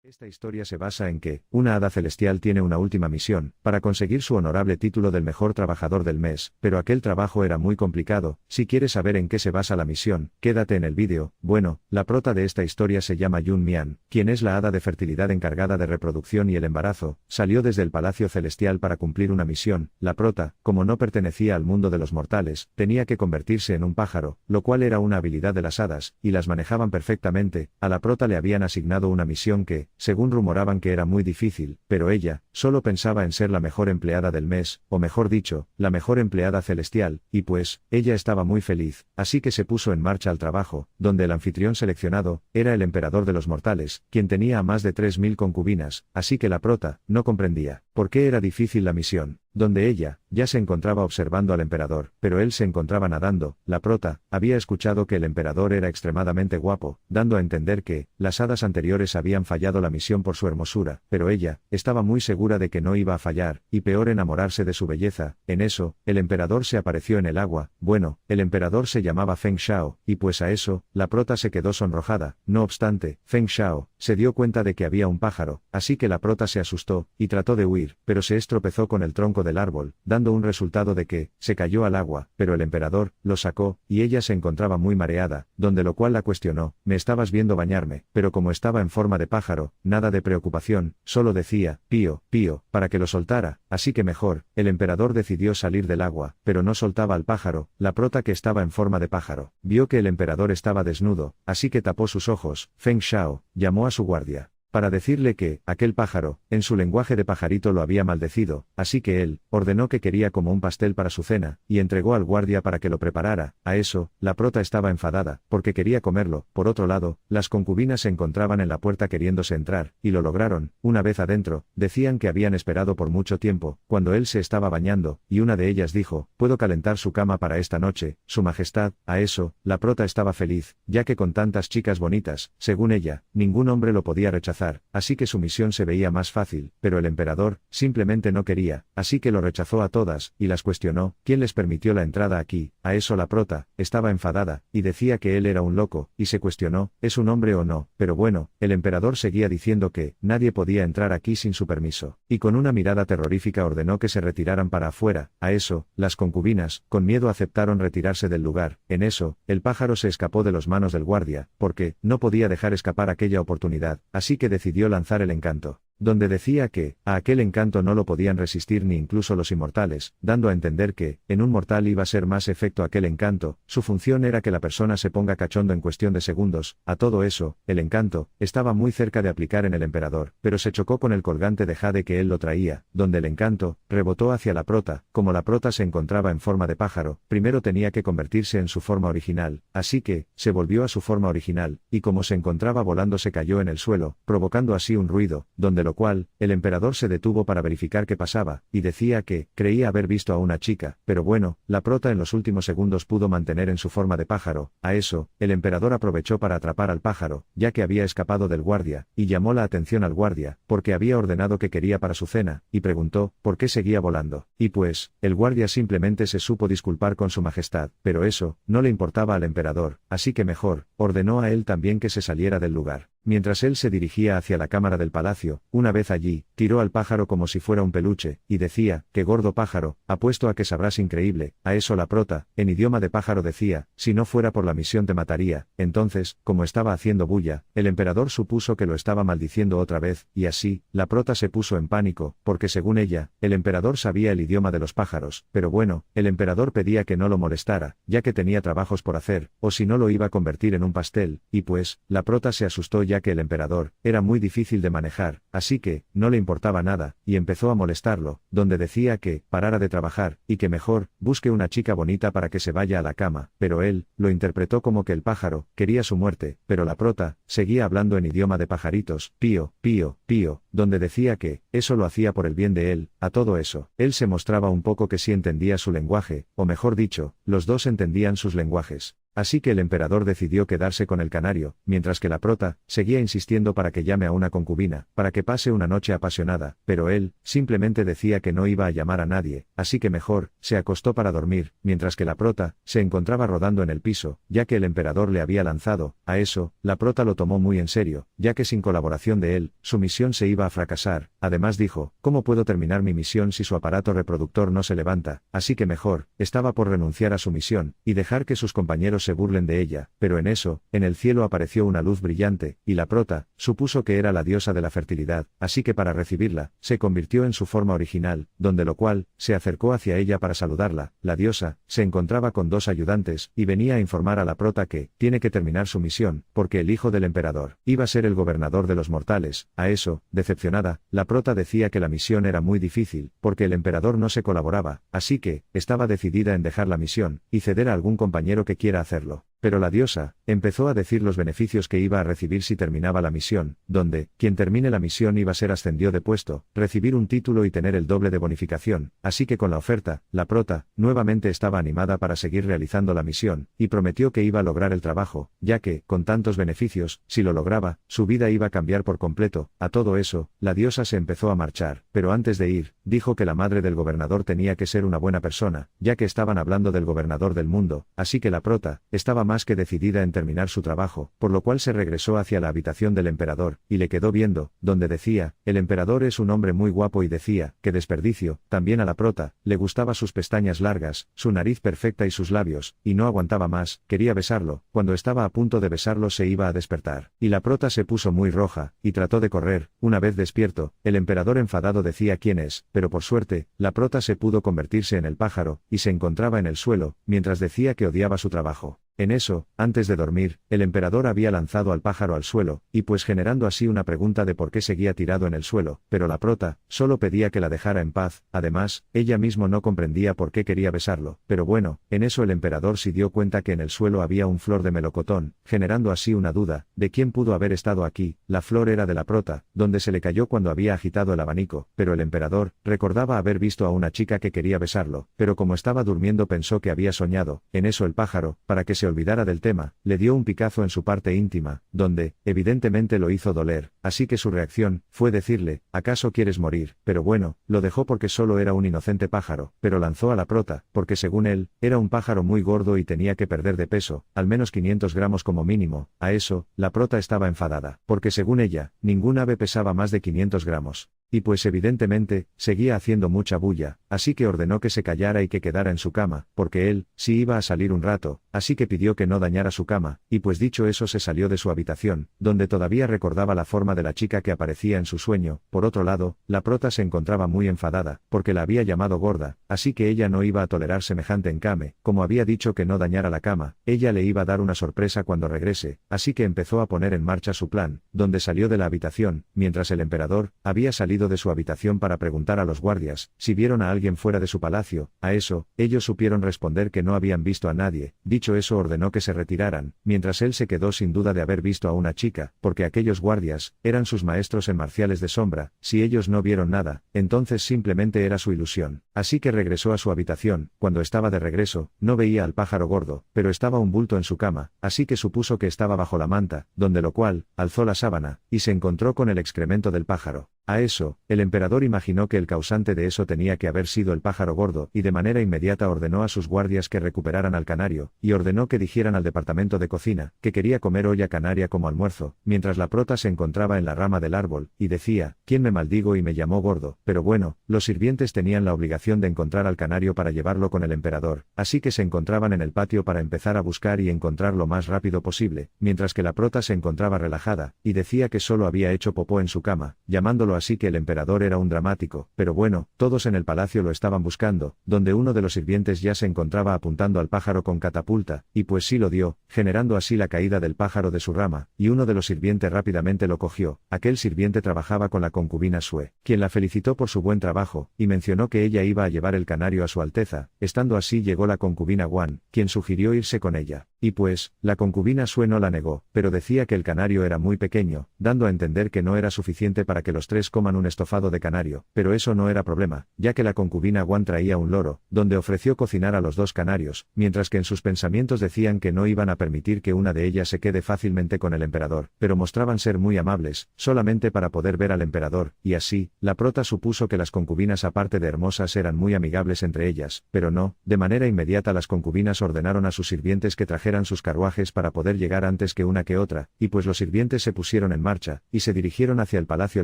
Esta historia se basa en que, una hada celestial tiene una última misión, para conseguir su honorable título del mejor trabajador del mes, pero aquel trabajo era muy complicado. Si quieres saber en qué se basa la misión, quédate en el vídeo. Bueno, la prota de esta historia se llama Yun Mian, quien es la hada de fertilidad encargada de reproducción y el embarazo. Salió desde el Palacio Celestial para cumplir una misión. La prota, como no pertenecía al mundo de los mortales, tenía que convertirse en un pájaro, lo cual era una habilidad de las hadas, y las manejaban perfectamente. A la prota le habían asignado una misión que, según rumoraban que era muy difícil, pero ella, solo pensaba en ser la mejor empleada del mes, o mejor dicho, la mejor empleada celestial, y pues, ella estaba muy feliz, así que se puso en marcha al trabajo, donde el anfitrión seleccionado, era el emperador de los mortales, quien tenía a más de 3000 concubinas, así que la prota, no comprendía, por qué era difícil la misión, donde ella, ya se encontraba observando al emperador, pero él se encontraba nadando. La prota, había escuchado que el emperador era extremadamente guapo, dando a entender que, las hadas anteriores habían fallado la misión por su hermosura, pero ella, estaba muy segura de que no iba a fallar, y peor enamorarse de su belleza. En eso, el emperador se apareció en el agua. Bueno, el emperador se llamaba Feng Shao, y pues a eso, la prota se quedó sonrojada. No obstante, Feng Shao, se dio cuenta de que había un pájaro, así que la prota se asustó, y trató de huir, pero se estropezó con el tronco del árbol, dando un resultado de que, se cayó al agua, pero el emperador, lo sacó, y ella se encontraba muy mareada, donde lo cual la cuestionó: me estabas viendo bañarme, pero como estaba en forma de pájaro, nada de preocupación, solo decía, pío, pío, para que lo soltara, así que mejor. El emperador decidió salir del agua, pero no soltaba al pájaro. La prota, que estaba en forma de pájaro, vio que el emperador estaba desnudo, así que tapó sus ojos. Feng Shao, llamó a su guardia, para decirle que, aquel pájaro, en su lenguaje de pajarito lo había maldecido, así que él, ordenó que quería como un pastel para su cena, y entregó al guardia para que lo preparara. A eso, la prota estaba enfadada, porque quería comerlo. Por otro lado, las concubinas se encontraban en la puerta queriéndose entrar, y lo lograron. Una vez adentro, decían que habían esperado por mucho tiempo, cuando él se estaba bañando, y una de ellas dijo: puedo calentar su cama para esta noche, su majestad. A eso, la prota estaba feliz, ya que con tantas chicas bonitas, según ella, ningún hombre lo podía rechazar. Así que su misión se veía más fácil, pero el emperador, simplemente no quería, así que lo rechazó a todas, y las cuestionó: ¿quién les permitió la entrada aquí? A eso la prota, estaba enfadada, y decía que él era un loco, y se cuestionó: ¿es un hombre o no? Pero bueno, el emperador seguía diciendo que, nadie podía entrar aquí sin su permiso, y con una mirada terrorífica ordenó que se retiraran para afuera. A eso, las concubinas, con miedo aceptaron retirarse del lugar. En eso, el pájaro se escapó de las manos del guardia, porque, no podía dejar escapar aquella oportunidad, así que decidió lanzar el encanto, donde decía que, a aquel encanto no lo podían resistir ni incluso los inmortales, dando a entender que, en un mortal iba a ser más efecto aquel encanto. Su función era que la persona se ponga cachondo en cuestión de segundos. A todo eso, el encanto, estaba muy cerca de aplicar en el emperador, pero se chocó con el colgante de jade que él lo traía, donde el encanto, rebotó hacia la prota. Como la prota se encontraba en forma de pájaro, primero tenía que convertirse en su forma original, así que, se volvió a su forma original, y como se encontraba volando se cayó en el suelo, provocando así un ruido, donde lo cual, el emperador se detuvo para verificar qué pasaba, y decía que, creía haber visto a una chica, pero bueno, la prota en los últimos segundos pudo mantener en su forma de pájaro. A eso, el emperador aprovechó para atrapar al pájaro, ya que había escapado del guardia, y llamó la atención al guardia, porque había ordenado que quería para su cena, y preguntó, ¿por qué seguía volando? Y pues, el guardia simplemente se supo disculpar con su majestad, pero eso, no le importaba al emperador, así que mejor, ordenó a él también que se saliera del lugar. Mientras él se dirigía hacia la cámara del palacio, una vez allí, tiró al pájaro como si fuera un peluche, y decía: «¡Qué gordo pájaro! Apuesto a que sabrás increíble». A eso la prota, en idioma de pájaro decía: «Si no fuera por la misión te mataría». Entonces, como estaba haciendo bulla, el emperador supuso que lo estaba maldiciendo otra vez, y así, la prota se puso en pánico, porque según ella, el emperador sabía el idioma de los pájaros, pero bueno, el emperador pedía que no lo molestara, ya que tenía trabajos por hacer, o si no lo iba a convertir en un pastel, y pues, la prota se asustó ya que el emperador, era muy difícil de manejar, así que, no le importaba nada, y empezó a molestarlo, donde decía que, parara de trabajar, y que mejor, busque una chica bonita para que se vaya a la cama, pero él, lo interpretó como que el pájaro, quería su muerte, pero la prota, seguía hablando en idioma de pajaritos, pío, pío, pío, donde decía que, eso lo hacía por el bien de él. A todo eso, él se mostraba un poco que sí entendía su lenguaje, o mejor dicho, los dos entendían sus lenguajes. Así que el emperador decidió quedarse con el canario, mientras que la prota seguía insistiendo para que llame a una concubina, para que pase una noche apasionada, pero él simplemente decía que no iba a llamar a nadie, así que mejor se acostó para dormir, mientras que la prota se encontraba rodando en el piso, ya que el emperador le había lanzado. A eso, la prota lo tomó muy en serio, ya que sin colaboración de él, su misión se iba a fracasar. Además dijo, ¿cómo puedo terminar mi misión si su aparato reproductor no se levanta? Así que mejor estaba por renunciar a su misión y dejar que sus compañeros se burlen de ella, pero en eso, en el cielo apareció una luz brillante, y la prota supuso que era la diosa de la fertilidad, así que para recibirla, se convirtió en su forma original, donde lo cual, se acercó hacia ella para saludarla. La diosa se encontraba con dos ayudantes, y venía a informar a la prota que tiene que terminar su misión, porque el hijo del emperador iba a ser el gobernador de los mortales. A eso, decepcionada, la prota decía que la misión era muy difícil, porque el emperador no se colaboraba, así que estaba decidida en dejar la misión y ceder a algún compañero que quiera hacerlo. Pero la diosa empezó a decir los beneficios que iba a recibir si terminaba la misión, donde quien termine la misión iba a ser ascendido de puesto, recibir un título y tener el doble de bonificación. Así que con la oferta, la prota nuevamente estaba animada para seguir realizando la misión, y prometió que iba a lograr el trabajo, ya que, con tantos beneficios, si lo lograba, su vida iba a cambiar por completo. A todo eso, la diosa se empezó a marchar, pero antes de ir, dijo que la madre del gobernador tenía que ser una buena persona, ya que estaban hablando del gobernador del mundo, así que la prota estaba más que decidida en terminar su trabajo, por lo cual se regresó hacia la habitación del emperador, y le quedó viendo, donde decía, el emperador es un hombre muy guapo y decía, qué desperdicio. También a la prota, le gustaba sus pestañas largas, su nariz perfecta y sus labios, y no aguantaba más, quería besarlo. Cuando estaba a punto de besarlo se iba a despertar, y la prota se puso muy roja, y trató de correr. Una vez despierto, el emperador enfadado decía quién es, pero por suerte, la prota se pudo convertirse en el pájaro, y se encontraba en el suelo, mientras decía que odiaba su trabajo. En eso, antes de dormir, el emperador había lanzado al pájaro al suelo, y pues generando así una pregunta de por qué seguía tirado en el suelo, pero la prota solo pedía que la dejara en paz. Además, ella mismo no comprendía por qué quería besarlo, pero bueno, en eso el emperador se dio cuenta que en el suelo había un flor de melocotón, generando así una duda, de quién pudo haber estado aquí. La flor era de la prota, donde se le cayó cuando había agitado el abanico, pero el emperador recordaba haber visto a una chica que quería besarlo, pero como estaba durmiendo pensó que había soñado. En eso el pájaro, para que se olvidara del tema, le dio un picazo en su parte íntima, donde, evidentemente lo hizo doler, así que su reacción fue decirle, ¿acaso quieres morir? Pero bueno, lo dejó porque solo era un inocente pájaro, pero lanzó a la prota, porque según él, era un pájaro muy gordo y tenía que perder de peso, al menos 500 gramos como mínimo. A eso, la prota estaba enfadada, porque según ella, ningún ave pesaba más de 500 gramos. Y pues evidentemente, seguía haciendo mucha bulla, así que ordenó que se callara y que quedara en su cama, porque él sí iba a salir un rato, así que pidió que no dañara su cama, y pues dicho eso se salió de su habitación, donde todavía recordaba la forma de la chica que aparecía en su sueño. Por otro lado, la prota se encontraba muy enfadada, porque la había llamado gorda, así que ella no iba a tolerar semejante encame. Como había dicho que no dañara la cama, ella le iba a dar una sorpresa cuando regrese, así que empezó a poner en marcha su plan, donde salió de la habitación, mientras el emperador había salido de su habitación para preguntar a los guardias si vieron a alguien fuera de su palacio. A eso, ellos supieron responder que no habían visto a nadie. Dicho eso ordenó que se retiraran, mientras él se quedó sin duda de haber visto a una chica, porque aquellos guardias eran sus maestros en marciales de sombra. Si ellos no vieron nada, entonces simplemente era su ilusión. Así que regresó a su habitación. Cuando estaba de regreso, no veía al pájaro gordo, pero estaba un bulto en su cama, así que supuso que estaba bajo la manta, donde lo cual, alzó la sábana, y se encontró con el excremento del pájaro. A eso, el emperador imaginó que el causante de eso tenía que haber sido el pájaro gordo, y de manera inmediata ordenó a sus guardias que recuperaran al canario, y ordenó que dijeran al departamento de cocina, que quería comer olla canaria como almuerzo, mientras la prota se encontraba en la rama del árbol, y decía, ¿quién me maldigo y me llamó gordo? Pero bueno, los sirvientes tenían la obligación de encontrar al canario para llevarlo con el emperador, así que se encontraban en el patio para empezar a buscar y encontrar lo más rápido posible, mientras que la prota se encontraba relajada, y decía que solo había hecho popó en su cama, llamándolo así que el emperador era un dramático. Pero bueno, todos en el palacio lo estaban buscando, donde uno de los sirvientes ya se encontraba apuntando al pájaro con catapulta, y pues sí lo dio, generando así la caída del pájaro de su rama, y uno de los sirvientes rápidamente lo cogió. Aquel sirviente trabajaba con la concubina Sue, quien la felicitó por su buen trabajo, y mencionó que ella iba a llevar el canario a su alteza. Estando así llegó la concubina Guan, quien sugirió irse con ella. Y pues, la concubina Sue no la negó, pero decía que el canario era muy pequeño, dando a entender que no era suficiente para que los tres coman un estofado de canario, pero eso no era problema, ya que la concubina Guan traía un loro, donde ofreció cocinar a los dos canarios, mientras que en sus pensamientos decían que no iban a permitir que una de ellas se quede fácilmente con el emperador, pero mostraban ser muy amables, solamente para poder ver al emperador, y así, la prota supuso que las concubinas aparte de hermosas eran muy amigables entre ellas, pero no, de manera inmediata las concubinas ordenaron a sus sirvientes que trajeran sus carruajes para poder llegar antes que una que otra, y pues los sirvientes se pusieron en marcha, y se dirigieron hacia el palacio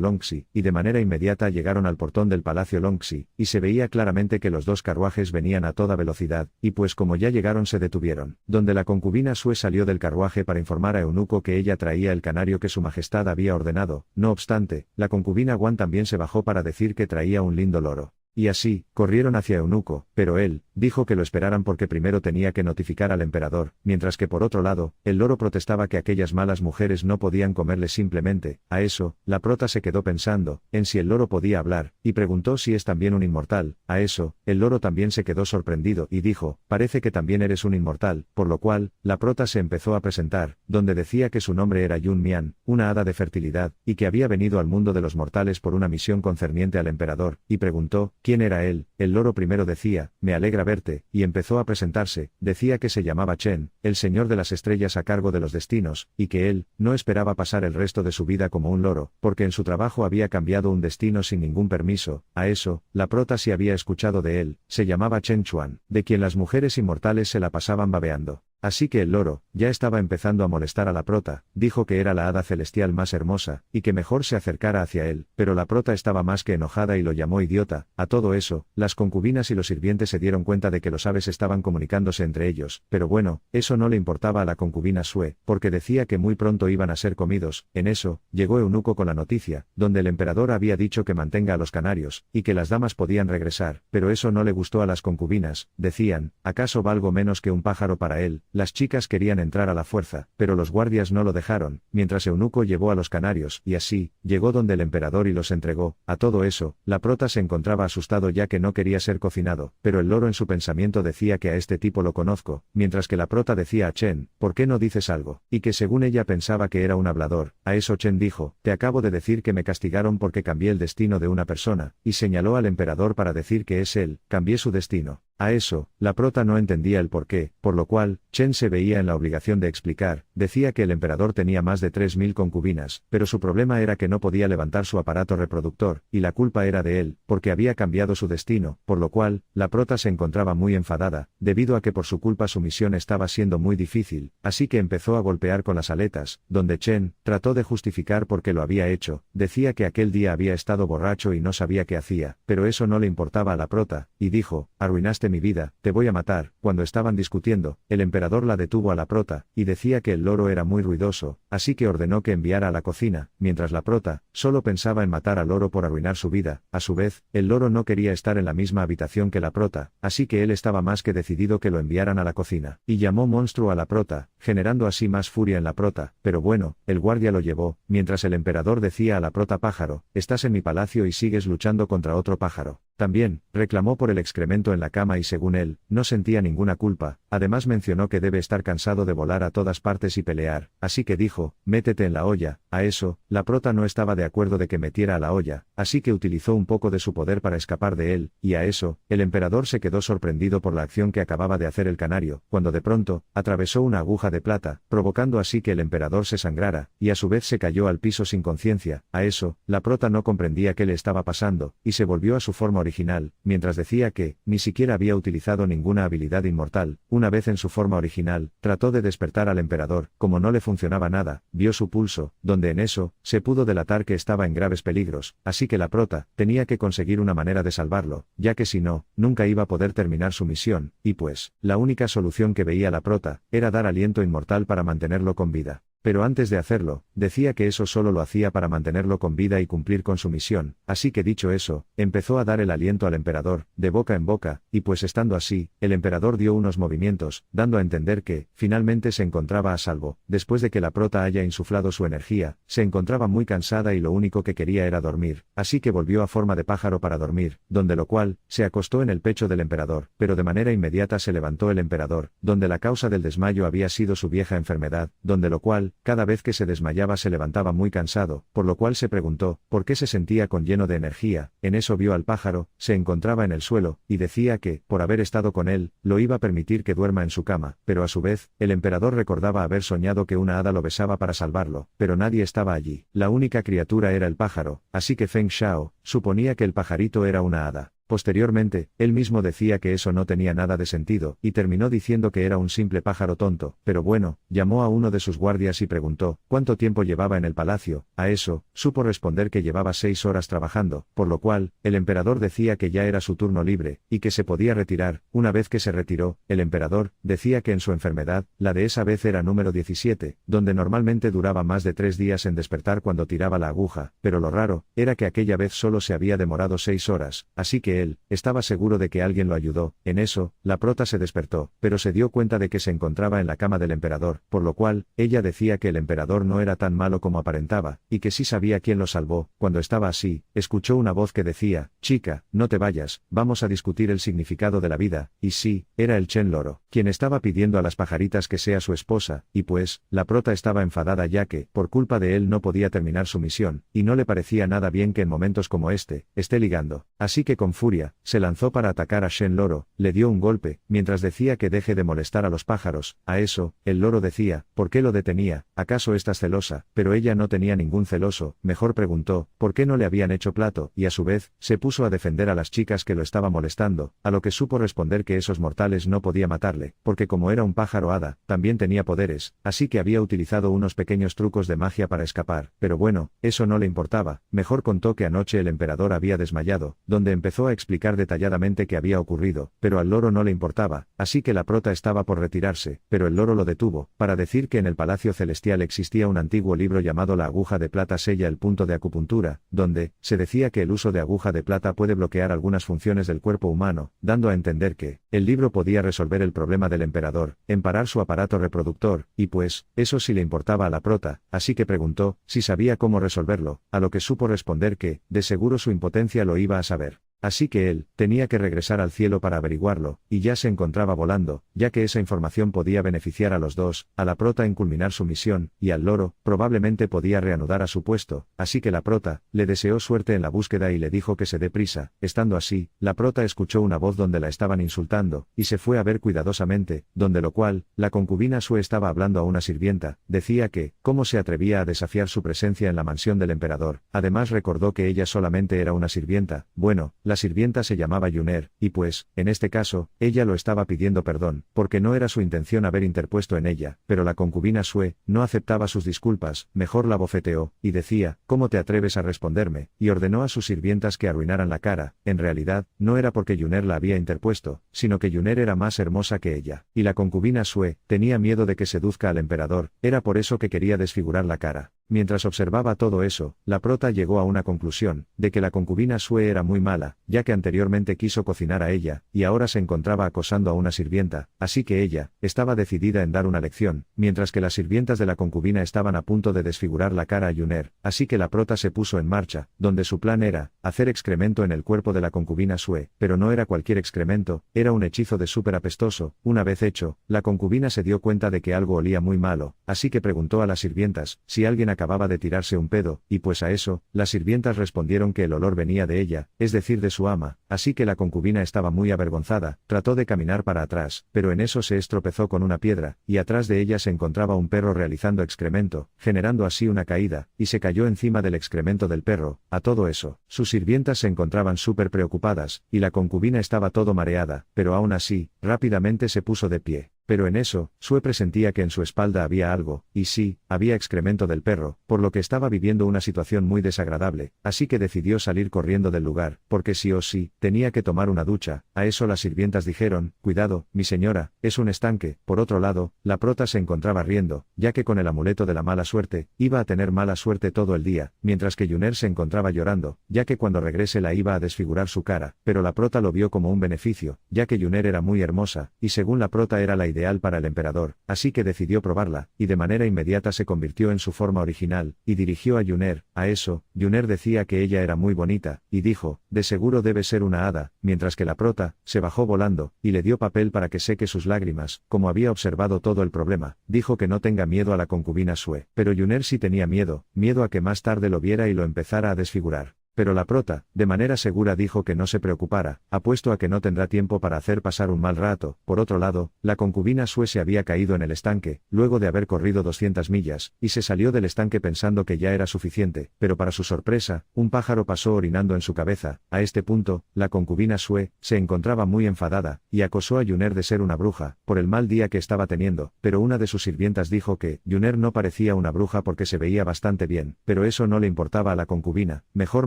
Longxi, y de manera inmediata llegaron al portón del palacio Longxi, y se veía claramente que los dos carruajes venían a toda velocidad, y pues como ya llegaron se detuvieron, donde la concubina Sue salió del carruaje para informar a Eunuco que ella traía el canario que su majestad había ordenado, no obstante, la concubina Guan también se bajó para decir que traía un lindo loro. Y así, corrieron hacia Eunuco, pero él, dijo que lo esperaran porque primero tenía que notificar al emperador, mientras que por otro lado, el loro protestaba que aquellas malas mujeres no podían comerle simplemente. A eso, la prota se quedó pensando, en si el loro podía hablar, y preguntó si es también un inmortal. A eso, el loro también se quedó sorprendido y dijo, parece que también eres un inmortal, por lo cual, la prota se empezó a presentar, donde decía que su nombre era Yun Mian, una hada de fertilidad, y que había venido al mundo de los mortales por una misión concerniente al emperador, y preguntó, ¿quién era él? El loro primero decía, me alegra verte, y empezó a presentarse, decía que se llamaba Chen, el señor de las estrellas a cargo de los destinos, y que él, no esperaba pasar el resto de su vida como un loro, porque en su trabajo había cambiado un destino sin ningún permiso. A eso, la prota sí había escuchado de él, se llamaba Chen Chuan, de quien las mujeres inmortales se la pasaban babeando. Así que el loro, ya estaba empezando a molestar a la prota, dijo que era la hada celestial más hermosa, y que mejor se acercara hacia él, pero la prota estaba más que enojada y lo llamó idiota. A todo eso, las concubinas y los sirvientes se dieron cuenta de que los aves estaban comunicándose entre ellos, pero bueno, eso no le importaba a la concubina Sue, porque decía que muy pronto iban a ser comidos. En eso, llegó Eunuco con la noticia, donde el emperador había dicho que mantenga a los canarios, y que las damas podían regresar, pero eso no le gustó a las concubinas, decían, ¿acaso valgo menos que un pájaro para él? Las chicas querían entrar a la fuerza, pero los guardias no lo dejaron, mientras Eunuco llevó a los canarios, y así, llegó donde el emperador y los entregó. A todo eso, la prota se encontraba asustado ya que no quería ser cocinado, pero el loro en su pensamiento decía que a este tipo lo conozco, mientras que la prota decía a Chen, ¿por qué no dices algo? Y que según ella pensaba que era un hablador. A eso Chen dijo, te acabo de decir que me castigaron porque cambié el destino de una persona, y señaló al emperador para decir que es él, cambié su destino. A eso, la prota no entendía el porqué, por lo cual, Chen se veía en la obligación de explicar. Decía que el emperador tenía más de 3000 concubinas, pero su problema era que no podía levantar su aparato reproductor, y la culpa era de él, porque había cambiado su destino, por lo cual, la prota se encontraba muy enfadada, debido a que por su culpa su misión estaba siendo muy difícil, así que empezó a golpear con las aletas, donde Chen trató de justificar por qué lo había hecho. Decía que aquel día había estado borracho y no sabía qué hacía, pero eso no le importaba a la prota, y dijo, arruinaste mi vida, te voy a matar. Cuando estaban discutiendo, el emperador la detuvo a la prota, y decía que el loro era muy ruidoso, así que ordenó que enviara a la cocina, mientras la prota solo pensaba en matar al loro por arruinar su vida. A su vez, el loro no quería estar en la misma habitación que la prota, así que él estaba más que decidido que lo enviaran a la cocina, y llamó monstruo a la prota, generando así más furia en la prota, pero bueno, el guardia lo llevó, mientras el emperador decía a la prota pájaro, estás en mi palacio y sigues luchando contra otro pájaro. También, reclamó por el excremento en la cama y según él, no sentía ninguna culpa. Además mencionó que debe estar cansado de volar a todas partes y pelear, así que dijo, métete en la olla. A eso, la prota no estaba de acuerdo de que metiera a la olla, así que utilizó un poco de su poder para escapar de él, y a eso, el emperador se quedó sorprendido por la acción que acababa de hacer el canario, cuando de pronto, atravesó una aguja de plata, provocando así que el emperador se sangrara, y a su vez se cayó al piso sin conciencia. A eso, la prota no comprendía qué le estaba pasando, y se volvió a su forma original, mientras decía que, ni siquiera había utilizado ninguna habilidad inmortal. Una vez en su forma original, trató de despertar al emperador, como no le funcionaba nada, vio su pulso, donde en eso, se pudo delatar que estaba en graves peligros, así que la prota, tenía que conseguir una manera de salvarlo, ya que si no, nunca iba a poder terminar su misión, y pues, la única solución que veía la prota, era dar aliento inmortal para mantenerlo con vida. Pero antes de hacerlo, decía que eso solo lo hacía para mantenerlo con vida y cumplir con su misión, así que dicho eso, empezó a dar el aliento al emperador, de boca en boca, y pues estando así, el emperador dio unos movimientos, dando a entender que, finalmente se encontraba a salvo, después de que la prota haya insuflado su energía, se encontraba muy cansada y lo único que quería era dormir, así que volvió a forma de pájaro para dormir, donde lo cual, se acostó en el pecho del emperador, pero de manera inmediata se levantó el emperador, donde la causa del desmayo había sido su vieja enfermedad, donde lo cual, cada vez que se desmayaba se levantaba muy cansado, por lo cual se preguntó, ¿por qué se sentía con lleno de energía? En eso vio al pájaro, se encontraba en el suelo, y decía que, por haber estado con él, lo iba a permitir que duerma en su cama, pero a su vez, el emperador recordaba haber soñado que una hada lo besaba para salvarlo, pero nadie estaba allí, la única criatura era el pájaro, así que Feng Shao, suponía que el pajarito era una hada. Posteriormente, él mismo decía que eso no tenía nada de sentido, y terminó diciendo que era un simple pájaro tonto, pero bueno, llamó a uno de sus guardias y preguntó, ¿cuánto tiempo llevaba en el palacio? A eso, supo responder que llevaba 6 horas trabajando, por lo cual, el emperador decía que ya era su turno libre, y que se podía retirar. Una vez que se retiró, el emperador, decía que en su enfermedad, la de esa vez era número 17, donde normalmente duraba más de 3 días en despertar cuando tiraba la aguja, pero lo raro, era que aquella vez solo se había demorado 6 horas, así que él, estaba seguro de que alguien lo ayudó. En eso, la prota se despertó, pero se dio cuenta de que se encontraba en la cama del emperador, por lo cual, ella decía que el emperador no era tan malo como aparentaba, y que sí sabía quién lo salvó. Cuando estaba así, escuchó una voz que decía, chica, no te vayas, vamos a discutir el significado de la vida, y sí, era el Chen Loro, quien estaba pidiendo a las pajaritas que sea su esposa, y pues, la prota estaba enfadada ya que, por culpa de él no podía terminar su misión, y no le parecía nada bien que en momentos como este, esté ligando, así que con furia, se lanzó para atacar a Shen Loro, le dio un golpe, mientras decía que deje de molestar a los pájaros. A eso, el loro decía, ¿por qué lo detenía? ¿Acaso estás celosa? Pero ella no tenía ningún celoso, mejor preguntó, ¿por qué no le habían hecho plato? Y a su vez, se puso a defender a las chicas que lo estaban molestando, a lo que supo responder que esos mortales no podía matarle, porque como era un pájaro hada, también tenía poderes, así que había utilizado unos pequeños trucos de magia para escapar, pero bueno, eso no le importaba, mejor contó que anoche el emperador había desmayado, donde empezó a explicar detalladamente qué había ocurrido, pero al loro no le importaba, así que la prota estaba por retirarse, pero el loro lo detuvo, para decir que en el Palacio Celestial existía un antiguo libro llamado La aguja de plata sella el punto de acupuntura, donde, se decía que el uso de aguja de plata puede bloquear algunas funciones del cuerpo humano, dando a entender que, el libro podía resolver el problema del emperador, en parar su aparato reproductor, y pues, eso sí le importaba a la prota, así que preguntó, si sabía cómo resolverlo, a lo que supo responder que, de seguro su impotencia lo iba a saber. Así que él, tenía que regresar al cielo para averiguarlo, y ya se encontraba volando, ya que esa información podía beneficiar a los dos, a la prota en culminar su misión, y al loro, probablemente podía reanudar a su puesto, así que la prota, le deseó suerte en la búsqueda y le dijo que se dé prisa. Estando así, la prota escuchó una voz donde la estaban insultando, y se fue a ver cuidadosamente, donde lo cual, la concubina Sue estaba hablando a una sirvienta, decía que, cómo se atrevía a desafiar su presencia en la mansión del emperador, además recordó que ella solamente era una sirvienta, bueno, la sirvienta se llamaba Yuner, y pues, en este caso, ella lo estaba pidiendo perdón, porque no era su intención haber interpuesto en ella, pero la concubina Sue, no aceptaba sus disculpas, mejor la bofeteó, y decía, ¿cómo te atreves a responderme? Y ordenó a sus sirvientas que arruinaran la cara. En realidad, no era porque Yuner la había interpuesto, sino que Yuner era más hermosa que ella, y la concubina Sue, tenía miedo de que seduzca al emperador, era por eso que quería desfigurar la cara. Mientras observaba todo eso, la prota llegó a una conclusión, de que la concubina Sue era muy mala, ya que anteriormente quiso cocinar a ella, y ahora se encontraba acosando a una sirvienta, así que ella, estaba decidida en dar una lección, mientras que las sirvientas de la concubina estaban a punto de desfigurar la cara a Yuner, así que la prota se puso en marcha, donde su plan era, hacer excremento en el cuerpo de la concubina Sue, pero no era cualquier excremento, era un hechizo de súper apestoso. Una vez hecho, la concubina se dio cuenta de que algo olía muy malo, así que preguntó a las sirvientas, si alguien acababa de tirarse un pedo, y pues a eso, las sirvientas respondieron que el olor venía de ella, es decir de su ama, así que la concubina estaba muy avergonzada, trató de caminar para atrás, pero en eso se estropezó con una piedra, y atrás de ella se encontraba un perro realizando excremento, generando así una caída, y se cayó encima del excremento del perro. A todo eso, sus sirvientas se encontraban súper preocupadas, y la concubina estaba todo mareada, pero aún así, rápidamente se puso de pie. Pero en eso, Sue presentía que en su espalda había algo, y sí, había excremento del perro, por lo que estaba viviendo una situación muy desagradable, así que decidió salir corriendo del lugar, porque sí o sí, tenía que tomar una ducha. A eso las sirvientas dijeron: cuidado, mi señora, es un estanque. Por otro lado, la prota se encontraba riendo, ya que con el amuleto de la mala suerte, iba a tener mala suerte todo el día, mientras que Yuner se encontraba llorando, ya que cuando regrese la iba a desfigurar su cara, pero la prota lo vio como un beneficio, ya que Yuner era muy hermosa, y según la prota era la ideal para el emperador, así que decidió probarla, y de manera inmediata se convirtió en su forma original, y dirigió a Yuner. A eso, Yuner decía que ella era muy bonita, y dijo: de seguro debe ser una hada, mientras que la prota se bajó volando, y le dio papel para que seque sus lágrimas. Como había observado todo el problema, dijo que no tenga miedo a la concubina Sue, pero Yuner sí tenía miedo a que más tarde lo viera y lo empezara a desfigurar. Pero la prota, de manera segura, dijo que no se preocupara, apuesto a que no tendrá tiempo para hacer pasar un mal rato. Por otro lado, la concubina Sue se había caído en el estanque, luego de haber corrido 200 millas, y se salió del estanque pensando que ya era suficiente, pero para su sorpresa, un pájaro pasó orinando en su cabeza. A este punto, la concubina Sue se encontraba muy enfadada, y acusó a Yuner de ser una bruja, por el mal día que estaba teniendo, pero una de sus sirvientas dijo que Yuner no parecía una bruja porque se veía bastante bien, pero eso no le importaba a la concubina. Mejor